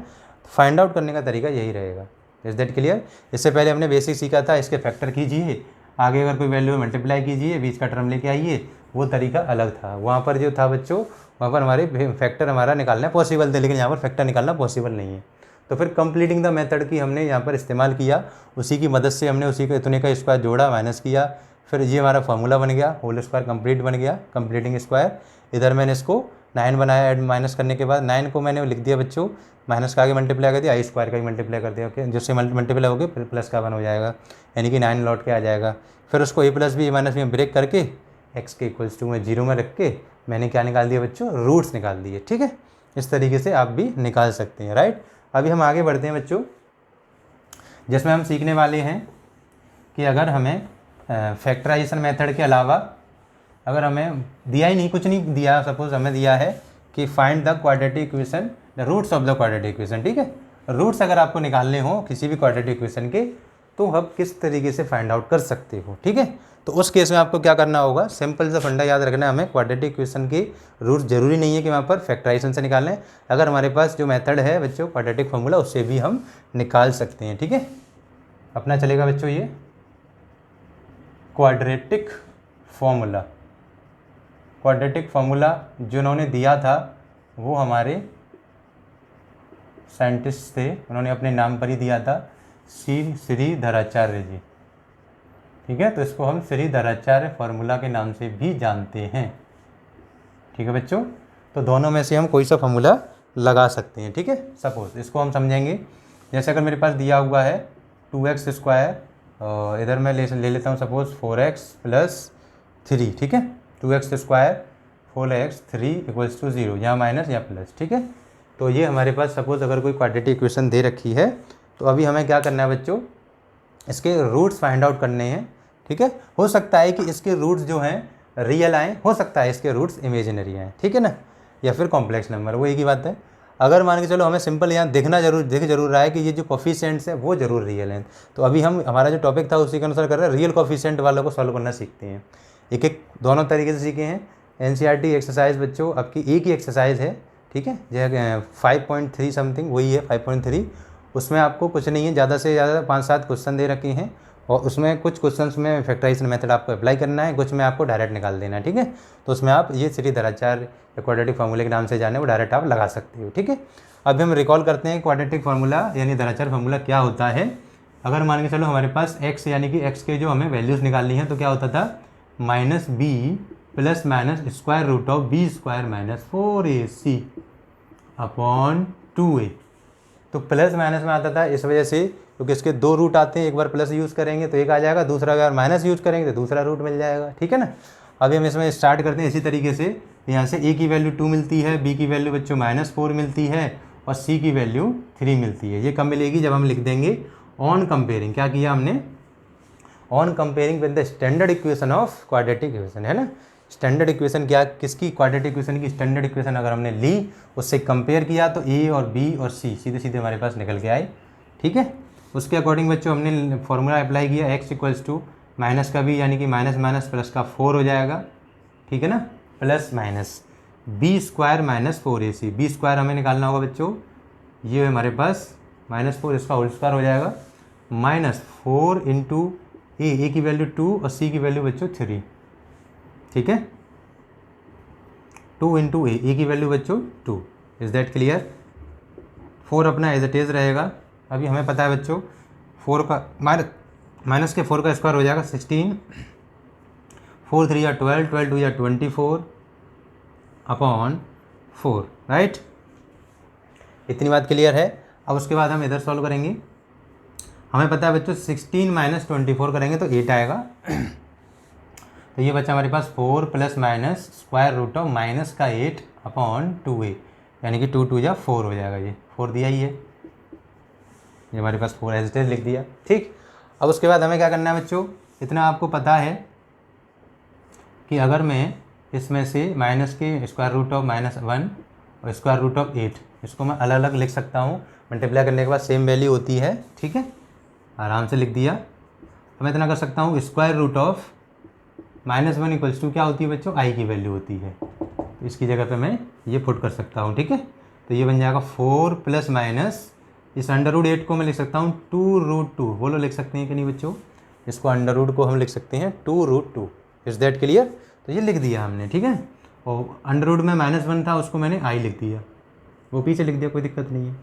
S1: फाइंड आउट करने का तरीका यही रहेगा। Is that clear. इससे पहले हमने बेसिक सीखा था, इसके फैक्टर कीजिए, आगे अगर कोई वैल्यू मल्टीप्लाई कीजिए, बीच का टर्म लेके आइए, वो तरीका अलग था। वहाँ पर जो था बच्चों, वहाँ पर हमारे फैक्टर हमारा निकालना पॉसिबल थे, लेकिन यहाँ पर फैक्टर निकालना पॉसिबल नहीं है। तो फिर कंप्लीटिंग द मेथड की हमने यहाँ पर इस्तेमाल किया, उसी की मदद से हमने उसी को इतने का स्क्वायर जोड़ा, माइनस किया, फिर ये हमारा फार्मूला बन गया, होल स्क्वायर कंप्लीट बन गया, कंप्लीटिंग स्क्वायर। इधर मैंने इसको 9 बनाया, ऐड माइनस करने के बाद 9 को मैंने लिख दिया बच्चों, माइनस का आगे मल्टीप्लाई कर दिया, आई स्क्वायर का भी मल्टीप्लाई कर दिया, ओके, जिससे मल्टीप्लाई हो गया फिर प्लस का 1 हो जाएगा, यानी कि 9 लौट के आ जाएगा। फिर उसको a plus b minus b break करके एक्स के इक्वल्स टू में 0 में रख के मैंने क्या निकाल दिया बच्चों, रूट्स निकाल दिए। ठीक है, इस तरीके से आप भी निकाल सकते हैं, राइट। अभी हम आगे बढ़ते हैं बच्चों, जिसमें हम सीखने वाले हैं कि अगर हमें फैक्टराइजेशन मेथड के अलावा अगर हमें दिया ही नहीं, कुछ नहीं दिया, सपोज हमें दिया है कि find the quadratic equation, the roots of the quadratic equation. ठीक है, रूट्स अगर आपको निकालने हो किसी भी क्वाड्रेटिक इक्वेशन के, तो आप किस तरीके से फाइंड आउट कर सकते हो। ठीक है, तो उस केस में आपको क्या करना होगा, सिंपल सा फंडा याद रखना है हमें, क्वाड्रेटिक इक्वेशन की रूट्स जरूरी नहीं है कि वहाँ पर फैक्टराइजेशन से निकालें, अगर हमारे पास जो मेथड है बच्चों क्वाड्रेटिक फार्मूला, उससे भी हम निकाल सकते हैं। ठीक है, अपना चलेगा बच्चों ये क्वाड्रेटिक फार्मूला। क्वाड्रेटिक फार्मूला जो उन्होंने दिया था वो हमारे साइंटिस्ट थे, उन्होंने अपने नाम पर ही दिया था, श्रीधराचार्य जी। ठीक है, तो इसको हम श्रीधराचार्य फार्मूला के नाम से भी जानते हैं। ठीक है बच्चों, तो दोनों में से हम कोई सा फार्मूला लगा सकते हैं। ठीक है, सपोज इसको हम समझेंगे, जैसे अगर मेरे पास दिया हुआ है 2x स्क्वायर, और इधर मैं ले लेता हूँ सपोज 4x प्लस 3। ठीक है, 2x square 4x 3 equals to 0, या माइनस या प्लस। ठीक है, तो ये हमारे पास सपोज अगर कोई क्वाड्रेटिक इक्वेशन दे रखी है, तो अभी हमें क्या करना है बच्चों, इसके रूट्स फाइंड आउट करने हैं। ठीक है, हो सकता है कि इसके रूट्स जो हैं रियल आएँ, हो सकता है इसके रूट्स इमेजिनरी आएँ। ठीक है ना, या फिर कॉम्प्लेक्स नंबर, वो एक ही बात है। अगर मान के चलो हमें सिंपल यहाँ दिख जरूर रहा है कि ये जो कोफिशिएंट्स हैं वो जरूर रियल हैं, तो अभी हम हमारा जो टॉपिक था उसी के अनुसार कर रहे हैं, रियल कोफिशिएंट वालों को सॉल्व करना सीखते हैं। एक एक दोनों तरीके से सीखे हैं। एनसीईआरटी एक्सरसाइज बच्चों आपकी एक ही एक्सरसाइज है। ठीक है, जो 5.3 समथिंग वही है, 5.3, उसमें आपको कुछ नहीं है, ज़्यादा से ज़्यादा 5-7 क्वेश्चन दे रखे हैं, और उसमें कुछ क्वेश्चंस में फैक्टराइजेशन मेथड आपको अप्लाई करना है, कुछ में आपको डायरेक्ट निकाल देना है। ठीक है, तो उसमें आप ये श्रीधराचार्य क्वाड्रेटिक फार्मूले के नाम से जाने, वो डायरेक्ट आप लगा सकते हो। ठीक है, अभी हम रिकॉल करते हैं क्वाड्रेटिक फार्मूला यानी धराचार्य फार्मूला क्या होता है। अगर मान के चलो हमारे पास x यानी कि x के जो हमें वैल्यूज़ निकालनी है, तो क्या होता था, -b plus minus square root of b square minus 4ac upon 2a। तो प्लस माइनस में आता था इस वजह से, क्योंकि इसके 2 रूट आते हैं, एक बार प्लस यूज़ करेंगे तो एक आ जाएगा, दूसरा अगर माइनस यूज़ करेंगे तो दूसरा रूट मिल जाएगा। ठीक है ना, अभी हम इसमें स्टार्ट करते हैं इसी तरीके से। यहाँ से a की वैल्यू 2 मिलती है, b की वैल्यू बच्चों -4 मिलती है, और c की वैल्यू 3 मिलती है। ये कब मिलेगी, जब हम लिख देंगे ऑन कंपेयरिंग, क्या किया हमने, on comparing with the standard equation of quadratic equation, है ना। स्टैंडर्ड इक्वेशन क्या, किसकी, क्वाड्रेटिक इक्वेशन की स्टैंडर्ड इक्वेशन अगर हमने ली, उससे कंपेयर किया, तो a और b और c सीधे सीधे हमारे पास निकल के आए। ठीक है, उसके अकॉर्डिंग बच्चों हमने फॉर्मूला अप्लाई किया, x इक्वल्स टू माइनस का b यानी कि माइनस माइनस प्लस का 4 हो जाएगा। ठीक है ना, plus minus b square minus 4ac, b square हमें निकालना होगा बच्चों, ये है हमारे पास -4, इसका होल स्क्वायर हो जाएगा, -4 इंटू ए की वैल्यू 2 और c की वैल्यू बच्चों 3। ठीक है, 2 इंटू ए की वैल्यू बच्चों 2। Is that clear. 4 अपना एज इट इज रहेगा। अभी हमें पता है बच्चों 4 का माइनस के 4 का स्क्वायर हो जाएगा 16, 4 3 या 12, 12 2 या 24 अपॉन 4, राइट। इतनी बात क्लियर है। अब उसके बाद हम इधर सॉल्व करेंगे। हमें पता है बच्चों 16 माइनस 24 करेंगे तो 8 आएगा। तो ये बच्चा हमारे पास 4 plus minus square root of minus का 8 अपॉन 2a, यानी कि 2 2 या 4 हो जाएगा। ये 4 दिया ही है, ये हमारे पास 4 एज इट इज लिख दिया। ठीक, अब उसके बाद हमें क्या करना है बच्चों, इतना आपको पता है कि अगर मैं इसमें से माइनस के स्क्वायर रूट ऑफ -1 और स्क्वायर रूट ऑफ 8, इसको मैं अलग अलग लिख सकता हूँ, मल्टीप्लाई करने के बाद सेम वैल्यू होती है। ठीक है, आराम से लिख दिया। अब मैं इतना कर सकता हूँ, square root of -1 equals to क्या होती है बच्चों, i की वैल्यू होती है, तो इसकी जगह पे मैं ये पुट कर सकता हूँ। ठीक है, तो ये बन जाएगा 4 प्लस माइनस, इस √8 को मैं लिख सकता हूँ 2√2, बोलो लिख सकते हैं कि नहीं बच्चों, इसको अंडर को हम लिख सकते हैं 2√2। Is that clear. तो ये लिख दिया हमने। ठीक है, और अंडर में -1 था, उसको मैंने i लिख दिया, वो पीछे लिख दिया, कोई दिक्कत नहीं है।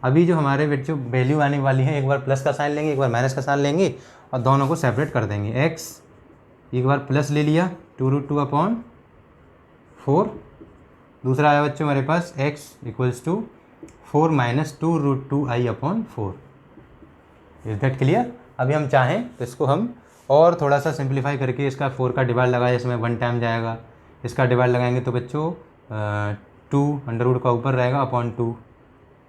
S1: अभी जो हमारे बच्चों वैल्यू आने वाली है, एक बार प्लस का साइन लेंगे, एक बार माइनस का साइन लेंगे, और दोनों को सेपरेट कर देंगे। x एक बार प्लस ले लिया 2√2/4। दूसरा आया बच्चों हमारे पास x equals to 4 - 2√2i/4। Is that clear. अभी हम चाहें तो इसको हम और थोड़ा सा सिंप्लीफाई करके इसका 4 का डिवाइड लगाए, इसमें 1 टाइम जाएगा। इसका डिवाइड लगाएंगे तो बच्चों 2 अंडर रूट का ऊपर रहेगा अपॉन 2,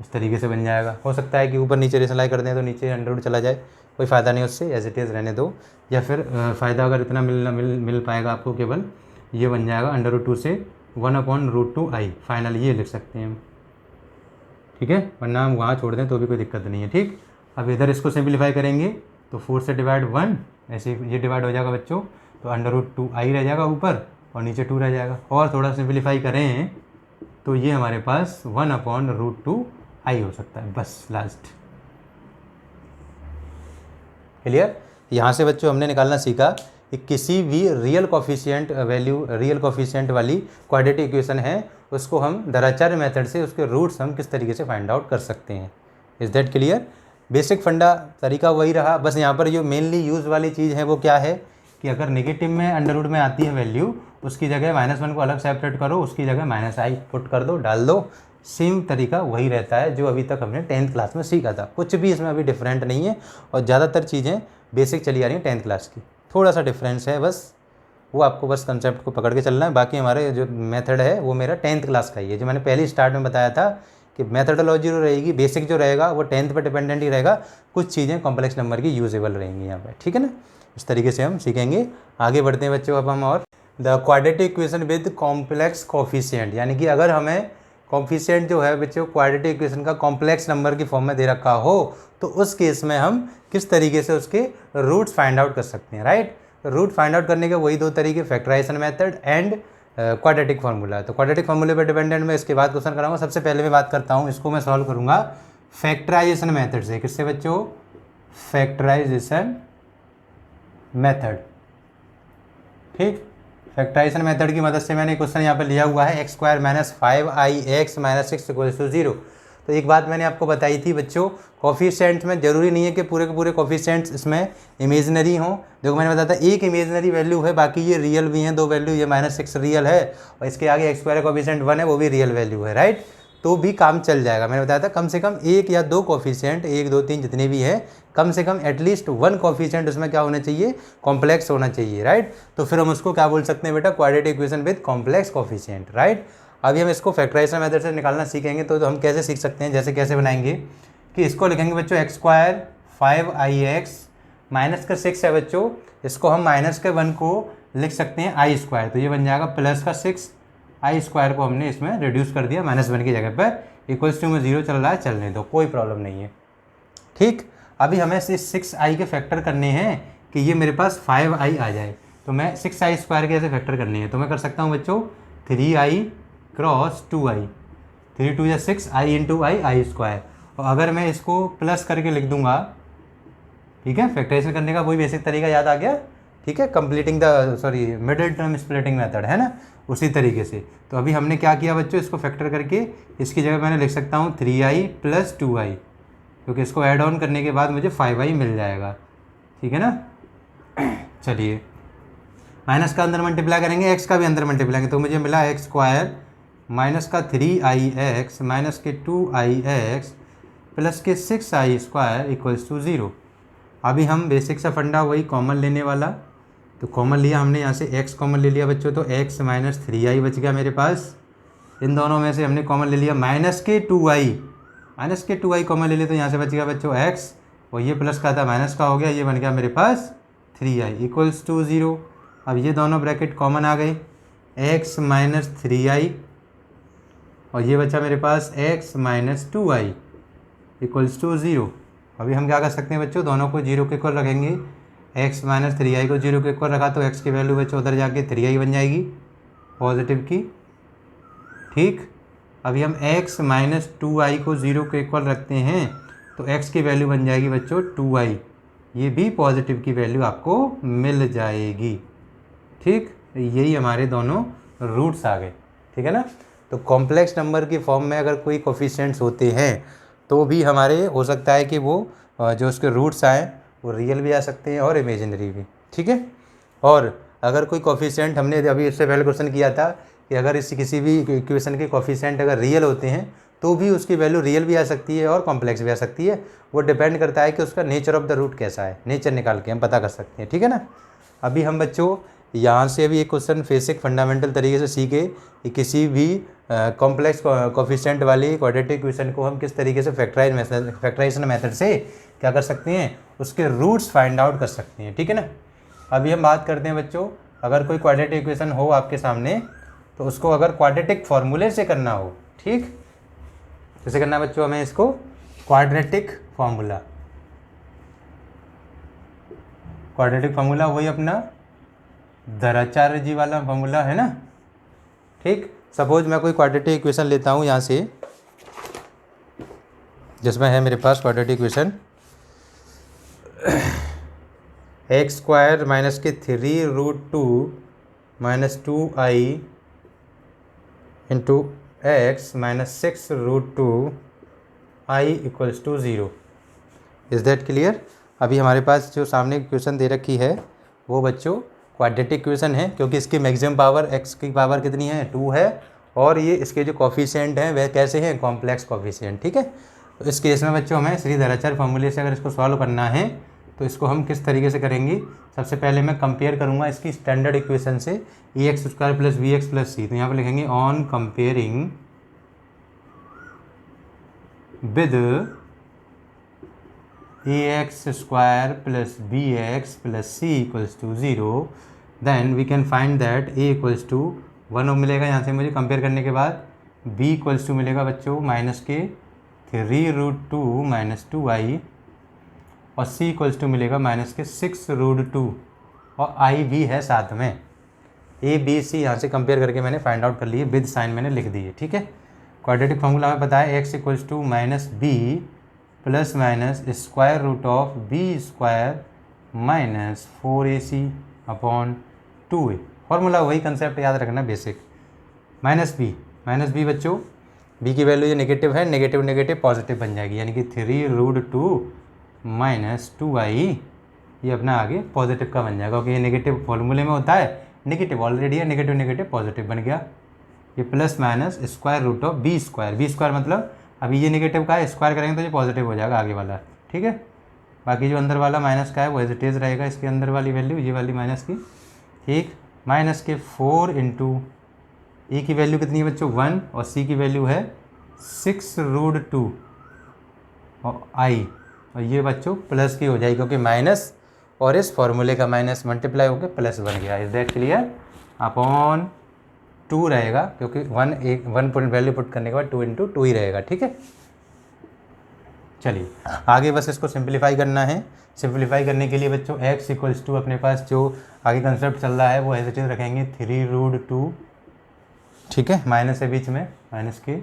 S1: इस तरीके से बन जाएगा। हो सकता है कि ऊपर नीचे रेसलाइ कर दें तो नीचे अंडर रूट चला जाए, कोई फ़ायदा नहीं उससे, एज इट इज़ रहने दो। या फिर फ़ायदा अगर इतना मिल पाएगा आपको, केवल ये बन जाएगा अंडर रूट 2 से 1/√2i। फाइनल ये लिख सकते हैं हम, ठीक है, वरना हम वहाँ छोड़ दें तो भी कोई दिक्कत नहीं है। ठीक, अब इधर इसको सिंप्लीफाई करेंगे तो 4 से डिवाइड 1, ऐसे ये डिवाइड हो जाएगा बच्चों, तो अंडर रूट 2i रह जाएगा ऊपर और नीचे 2 रह जाएगा। और थोड़ा सिंप्लीफाई करें तो ये हमारे पास 1/√2i हो सकता है, बस लास्ट। क्लियर। यहाँ से बच्चों हमने निकालना सीखा कि किसी भी रियल कोफिशिएंट वाली क्वाड्रेटिक इक्वेशन है, उसको हम दराचार्य मेथड से उसके रूट्स हम किस तरीके से फाइंड आउट कर सकते हैं। Is that clear. बेसिक फंडा तरीका वही रहा, बस यहाँ पर जो मेनली यूज़ वाली चीज़ है वो क्या है कि अगर नेगेटिव में अंडर रूट में आती है वैल्यू, उसकी जगह -1 को अलग सेपरेट करो, उसकी जगह -i पुट कर दो, डाल दो। सेम तरीका वही रहता है जो अभी तक हमने 10th क्लास में सीखा था, कुछ भी इसमें अभी डिफरेंट नहीं है और ज़्यादातर चीज़ें बेसिक चली आ रही हैं 10th क्लास की। थोड़ा सा डिफरेंस है बस, वो आपको बस कंसेप्ट को पकड़ के चलना है। बाकी हमारे जो मेथड है वो मेरा 10th क्लास का ही है, जो मैंने पहले स्टार्ट में बताया था कि मेथडोलॉजी जो रहेगी, बेसिक जो रहेगा वो 10th पर डिपेंडेंट ही रहेगा, कुछ चीज़ें कॉम्प्लेक्स नंबर की यूजेबल रहेंगी यहाँ पर, ठीक है ना। इस तरीके से हम सीखेंगे। आगे बढ़ते हैं बच्चों अब हम, और the quadratic equation with complex coefficient, यानी कि अगर हमें कोफिशिएंट जो है बच्चों क्वाड्रेटिक इक्वेशन का कॉम्प्लेक्स नंबर की फॉर्म में दे रखा हो, तो उस केस में हम किस तरीके से उसके रूट्स फाइंड आउट कर सकते हैं, राइट। रूट फाइंड आउट करने के वही दो तरीके, factorisation method and quadratic formula. तो क्वाड्रेटिक फार्मूले पर डिपेंडेंट मैं इसके बाद क्वेश्चन कराऊंगा। सबसे पहले मैं बात करता हूँ, इसको मैं सॉल्व करूँगा फैक्टराइजेशन मेथड से। किससे बच्चों? Factorisation method. ठीक, फैक्टराइजेशन मेथड की मदद से मैंने क्वेश्चन यहाँ पे लिया हुआ है x² - 5ix - 6 = 0। तो एक बात मैंने आपको बताई थी बच्चों, कोफिशिएंट्स में ज़रूरी नहीं है कि पूरे के पूरे कोफिशिएंट्स इसमें इमेजनरी हों। देखो मैंने बताया था एक इमेजनरी वैल्यू है, बाकी ये रियल भी हैं, दो वैल्यू, ये -6 रियल है और इसके आगे x² कोफिशिएंट 1 है, वो भी रियल वैल्यू है, राइट। तो भी काम चल जाएगा। मैंने बताया था कम से कम एक या दो कोफिशिएंट, 1 2 3 जितने भी हैं, कम से कम एटलीस्ट 1 कोफिशिएंट उसमें क्या होना चाहिए? कॉम्प्लेक्स होना चाहिए, राइट। तो फिर हम उसको क्या बोल सकते हैं बेटा? Quadratic equation with complex coefficient, right. अभी हम इसको फैक्टराइजेशन मेथड से निकालना सीखेंगे। तो हम कैसे सीख सकते हैं, जैसे कैसे बनाएंगे कि इसको लिखेंगे बच्चों x² 5ix माइनस का 6 है बच्चों, इसको हम -1 को लिख सकते हैं i², तो ये बन जाएगा +6 i² को हमने इसमें रिड्यूस कर दिया -1 की जगह पर, इक्वल्स टू में 0 चल रहा है, चलने दो, कोई प्रॉब्लम नहीं है। ठीक, अभी हमें इस 6i के फैक्टर करने हैं कि ये मेरे पास 5i आ जाए। तो मैं 6i² के ऐसे फैक्टर करने हैं, तो मैं कर सकता हूँ बच्चों 3i क्रॉस 2i, 3 2 या 6 i इंटू i i²। और अगर मैं इसको प्लस करके लिख दूंगा, ठीक है, फैक्टराइजेशन करने का वही बेसिक तरीका याद आ गया, ठीक है, completing middle term splitting method है ना, उसी तरीके से। तो अभी हमने क्या किया बच्चों, इसको फैक्टर करके इसकी जगह मैंने लिख सकता हूँ 3i + 2i, क्योंकि इसको ऐड ऑन करने के बाद मुझे 5i मिल जाएगा, ठीक है ना। चलिए, माइनस का अंदर मल्टीप्लाई करेंगे, एक्स का भी अंदर मल्टीप्लाई करेंगे, तो मुझे मिला x² माइनस का 3ix माइनस के 2ix प्लस के 6i² इक्वल्स टू 0। अभी हम बेसिक सा फंडा वही कॉमन लेने वाला, तो कॉमन लिया हमने यहाँ से x कॉमन ले लिया बच्चों, तो x - 3i बच गया मेरे पास। इन दोनों में से हमने कॉमन ले लिया -2i कॉमन ले लिया, तो यहाँ से बच गया बच्चों x, और ये प्लस का था माइनस का हो गया, ये बन गया मेरे पास 3i इक्वल्स टू 0। अब ये दोनों ब्रैकेट कॉमन आ गए, x - 3i और ये बचा मेरे पास x - 2i इक्वल्स टू 0। अभी हम क्या कर सकते हैं बच्चों, दोनों को 0 के इक्वल रखेंगे। x - 3i को 0 के इक्वल रखा तो x की वैल्यू बच्चों उधर जाके 3i बन जाएगी पॉजिटिव की। ठीक, अभी हम x - 2i को 0 के इक्वल रखते हैं तो x की वैल्यू बन जाएगी बच्चों 2i, ये भी पॉजिटिव की वैल्यू आपको मिल जाएगी। ठीक, यही हमारे दोनों रूट्स आ गए, ठीक है ना। तो कॉम्प्लेक्स नंबर की फॉर्म में अगर कोई कोफिशिएंट्स होते हैं तो भी हमारे हो सकता है कि वो जो उसके रूट्स आएँ वो रियल भी आ सकते हैं और इमेजिनरी भी, ठीक है। और अगर कोई कोफिशिएंट, हमने अभी इससे पहले क्वेश्चन किया था कि अगर इस किसी भी इक्वेशन के कोफिशिएंट अगर रियल होते हैं तो भी उसकी वैल्यू रियल भी आ सकती है और कॉम्प्लेक्स भी आ सकती है। वो डिपेंड करता है कि उसका नेचर ऑफ द रूट कैसा है, नेचर निकाल के हम पता कर सकते हैं, ठीक है ना। अभी हम बच्चों यहाँ से अभी एक क्वेश्चन बेसिक फंडामेंटल तरीके से सीखे कि किसी भी कॉम्प्लेक्स कोफिशिएंट वाली क्वाड्रेटिक इक्वेशन को हम किस तरीके से फैक्टराइजेशन मेथड से क्या कर सकते हैं, उसके रूट्स फाइंड आउट कर सकते हैं, ठीक है ना। अभी हम बात करते हैं बच्चों, अगर कोई क्वाड्रेटिक इक्वेशन हो आपके सामने तो उसको अगर क्वाड्रेटिक फॉर्मूले से करना हो, ठीक, कैसे करना है बच्चों, हमें इसको क्वाड्रेटिक फार्मूला, क्वाड्रेटिक फार्मूला वही अपना दराचार्य जी वाला फार्मूला है ना, ठीक। सपोज मैं कोई क्वाड्रेटिक इक्वेशन लेता हूँ यहाँ से, जिसमें है मेरे पास quadratic equation x square minus के 3√2 माइनस 2i into x minus 6√2 i equals to 0। Is that clear. अभी हमारे पास जो सामने इक्वेशन दे रखी है वो बच्चों क्वाड्रेटिक इक्वेशन है, क्योंकि इसकी मैक्सिमम पावर x की पावर कितनी है, 2 है, और ये इसके जो कोफिशिएंट हैं वह कैसे हैं, कॉम्प्लेक्स कोफिशिएंट, ठीक है। तो इस केस में बच्चों हमें श्रीधराचार्य फार्मूले से अगर इसको सॉल्व करना है तो इसको हम किस तरीके से करेंगे, सबसे पहले मैं कंपेयर करूँगा इसकी स्टैंडर्ड इक्वेशन से ax² plus bx plus c। तो यहाँ पर लिखेंगे on comparing with ax² plus bx plus c equals to 0, then we can find that a equals to 1 मिलेगा यहाँ से मुझे कंपेयर करने के बाद, b इक्वल्स टू मिलेगा बच्चों माइनस के 3√2 माइनस 2i, और c इक्वल्स टू मिलेगा माइनस के 6√2, और i भी है साथ में। a b c यहाँ से कंपेयर करके मैंने फाइंड आउट कर लिए, विद साइन मैंने लिख दिए, ठीक है। क्वाड्रेटिक फार्मूला हमें पता है x equals to minus b plus minus square root of b square minus 4ac upon 2a। Formula वही कंसेप्ट याद रखना बेसिक, माइनस बी बच्चों, b की वैल्यू ये नेगेटिव है, नेगेटिव नेगेटिव पॉजिटिव बन जाएगी, यानी कि 3√2 माइनस 2i ये अपना आगे पॉजिटिव का बन जाएगा, क्योंकि ये नेगेटिव फॉर्मूले में होता है, नेगेटिव ऑलरेडी है, नेगेटिव नेगेटिव पॉजिटिव बन गया। ये plus minus square root of b square मतलब अभी ये नेगेटिव का है, स्क्वायर करेंगे तो ये पॉजिटिव हो जाएगा आगे वाला, ठीक है। बाकी जो अंदर वाला माइनस का है वो एज इट इज़ रहेगा, इसके अंदर वाली वैल्यू ये वाली माइनस की, ठीक। माइनस के 4 इंटू ए की वैल्यू कितनी है बच्चों 1, और सी की वैल्यू है 6√2 और आई, और ये बच्चों प्लस की हो जाएगी, क्योंकि माइनस और इस फॉर्मूले का माइनस मल्टीप्लाई होकर प्लस बन गया। Is that clear. अपॉन 2 रहेगा, क्योंकि 1 पॉइंट वैल्यू पुट करने के बाद 2 इंटू 2 ही रहेगा, ठीक है। चलिए आगे बस इसको सिंप्लीफाई करना है। सिंप्लीफाई करने के लिए बच्चों x इक्वल्स टू अपने पास जो आगे कंसेप्ट चल रहा है वो एज इट इज रखेंगे 3√2, ठीक है, माइनस है बीच में, माइनस के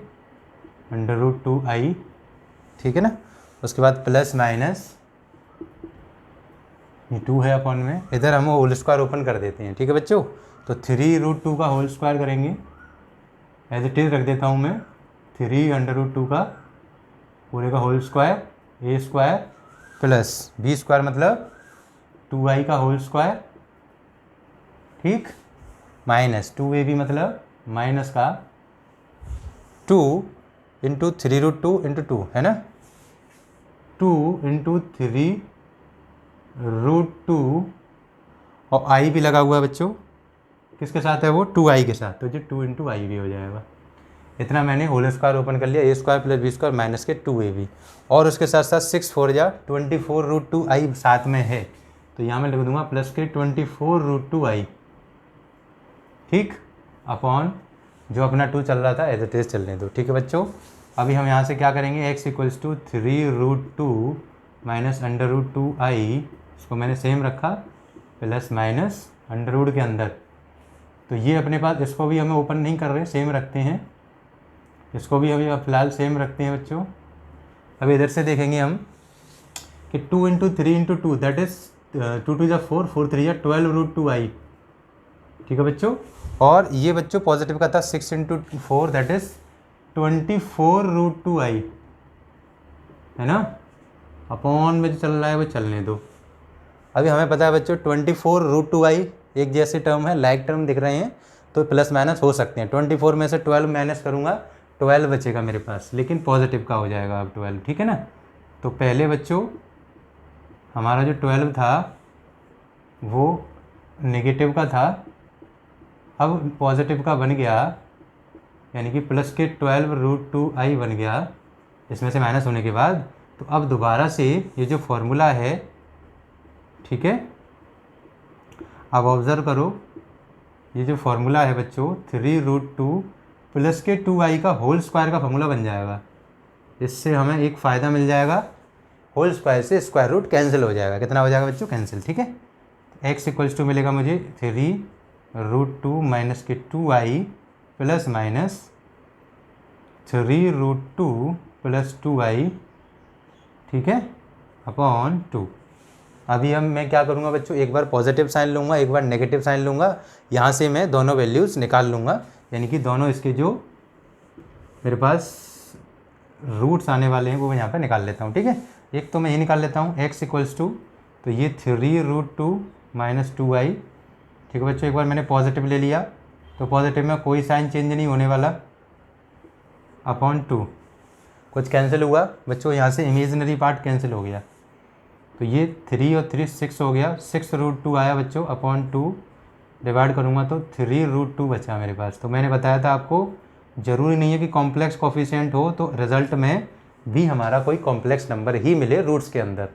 S1: √2i, ठीक है ना। उसके बाद प्लस माइनस ये 2 है अपॉन में, इधर हम होल स्क्वायर ओपन कर देते हैं, ठीक है बच्चों। तो 3√2 का होल स्क्वायर करेंगे, एज इट इज रख देता हूँ मैं 3√2 का पूरे का whole square, a square plus b square मतलब 2i का होल स्क्वायर, ठीक, माइनस 2ab मतलब माइनस का 2 इंटू 3√2 इंटू 2 है ना, 2 इंटू 3√2 और i भी लगा हुआ है बच्चों, किसके साथ है वो 2i के साथ, तो जो 2 इंटू आई भी हो जाएगा। इतना मैंने होल स्क्वायर ओपन कर लिया, a square plus b square minus के 2ab, और उसके साथ साथ 6 4 जा 24√2i साथ में है, तो यहाँ मैं लिख दूंगा प्लस के 24√2i, ठीक, अपॉन जो अपना 2 चल रहा था एज इट इज चलने दो, ठीक है बच्चों। अभी हम यहाँ से क्या करेंगे, x इक्वल्स टू 3√2 माइनस √2i, इसको मैंने सेम रखा, प्लस माइनस अंडर के अंदर, तो ये अपने पास, इसको भी हमें ओपन नहीं कर रहे, सेम रखते हैं, इसको भी अभी फ़िलहाल सेम रखते हैं बच्चों। अब इधर से देखेंगे हम कि 2 into 3 into 2 that is 2 2 4 4 3 12√2i, ठीक है बच्चों। और ये बच्चों पॉजिटिव का था 6 इंटू 4 दैट इज़ 24√2i, है ना, अपॉन में जो चल रहा है वो चलने दो। अभी हमें पता है बच्चों 24√2i एक जैसे टर्म है, लाइक टर्म दिख रहे हैं, तो प्लस माइनस हो सकते हैं। 24 में से 12 माइनस करूँगा, 12 बचेगा मेरे पास, लेकिन पॉजिटिव का हो जाएगा अब 12, ठीक है ना। तो पहले बच्चों हमारा जो 12 था वो नेगेटिव का था, अब पॉजिटिव का बन गया, यानी कि प्लस के 12√2i बन गया इसमें से माइनस होने के बाद। तो अब दोबारा से ये जो फॉर्मूला है, ठीक है, अब ऑब्ज़र्व करो, ये जो फॉर्मूला है बच्चों 3√2 प्लस के 2i का होल स्क्वायर का फॉर्मूला बन जाएगा। इससे हमें एक फ़ायदा मिल जाएगा, होल स्क्वायर से स्क्वायर रूट कैंसिल हो जाएगा। कितना हो जाएगा बच्चों? कैंसिल, ठीक है। x इक्वल्स टू मिलेगा मुझे 3√2 माइनस के 2i plus minus 3√2 plus 2i, ठीक है, अपॉन 2। अभी मैं क्या करूँगा बच्चों, एक बार पॉजिटिव साइन लूँगा, एक बार नेगेटिव साइन लूँगा, यहाँ से मैं दोनों वैल्यूज़ निकाल लूँगा, यानी कि दोनों इसके जो मेरे पास रूट्स आने वाले हैं वो मैं यहाँ पर निकाल लेता हूँ, ठीक है। एक तो मैं ये निकाल लेता हूँ x इक्वल्स टू, तो ये 3√2 माइनस 2i, ठीक है बच्चों। एक बार मैंने पॉजिटिव ले लिया, तो पॉजिटिव में कोई साइन चेंज नहीं होने वाला, अपॉन 2, कुछ कैंसिल हुआ बच्चों, यहाँ से इमेजिनरी पार्ट कैंसिल हो गया, तो ये 3 और 3 6 हो गया, 6√2 आया बच्चों, अपॉन 2 डिवाइड करूँगा तो 3√2 बचा मेरे पास। तो मैंने बताया था आपको, ज़रूरी नहीं है कि कॉम्प्लेक्स कोफिशिएंट हो तो रिज़ल्ट में भी हमारा कोई कॉम्प्लेक्स नंबर ही मिले, रूट्स के अंदर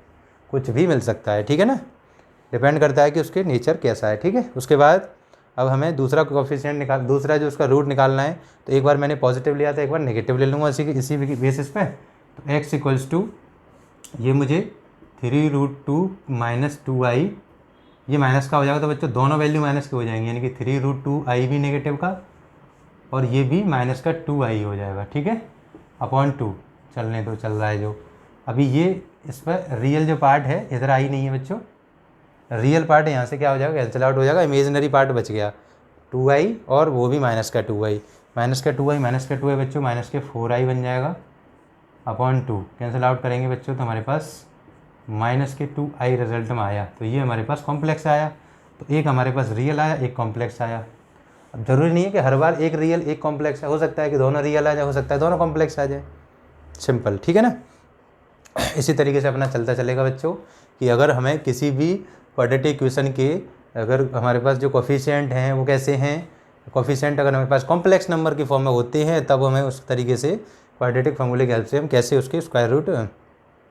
S1: कुछ भी मिल सकता है, ठीक है ना, डिपेंड करता है कि उसके नेचर कैसा है, ठीक है। उसके बाद अब हमें दूसरा कोफिशिएंट दूसरा जो उसका रूट निकालना है, तो एक बार मैंने पॉजिटिव लिया था, एक बार नेगेटिव ले लूँगा इसी बेसिस पे। तो x इक्वल्स टू, ये मुझे 3√2 माइनस 2i, ये माइनस का हो जाएगा, तो बच्चों दोनों वैल्यू माइनस के हो जाएंगे, यानी कि 3√2i भी नेगेटिव का और ये भी माइनस का 2i हो जाएगा, ठीक है, अपॉन 2। चलने दो, चल रहा है जो। अभी ये इस पर रियल जो पार्ट है इधर आई नहीं है बच्चों, रियल पार्ट यहाँ से क्या हो जाएगा, कैंसिल आउट हो जाएगा, इमेजिनरी पार्ट बच गया 2i और वो भी माइनस का 2i, माइनस का 2i माइनस का 2i बच्चों, माइनस के 4i बन जाएगा, अपॉन 2। कैंसिल आउट करेंगे बच्चों तो हमारे पास माइनस के 2i रिजल्ट में आया, तो ये हमारे पास कॉम्प्लेक्स आया। तो एक हमारे पास रियल आया, एक कॉम्प्लेक्स आया। अब ज़रूरी नहीं है कि हर बार एक रियल एक कॉम्प्लेक्स हो सकता है कि दोनों रियल आ जाए, हो सकता है दोनों कॉम्प्लेक्स आ जाए, सिंपल, ठीक है ना। इसी तरीके से अपना चलता चलेगा बच्चों, कि अगर हमें किसी भी क्वाड्रेटिक इक्वेशन के अगर हमारे पास जो कोफिशिएंट हैं वो कैसे हैं, कोफिशिएंट अगर हमारे पास कॉम्प्लेक्स नंबर की फॉर्म में होते हैं, तब हमें उस तरीके से क्वाड्रेटिक फार्मूले की हेल्प से हम कैसे उसके स्क्वायर रूट,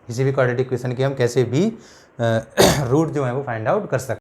S1: किसी भी क्वाड्रेटिक इक्वेशन के हम कैसे भी रूट जो है वो फाइंड आउट कर सकते हैं।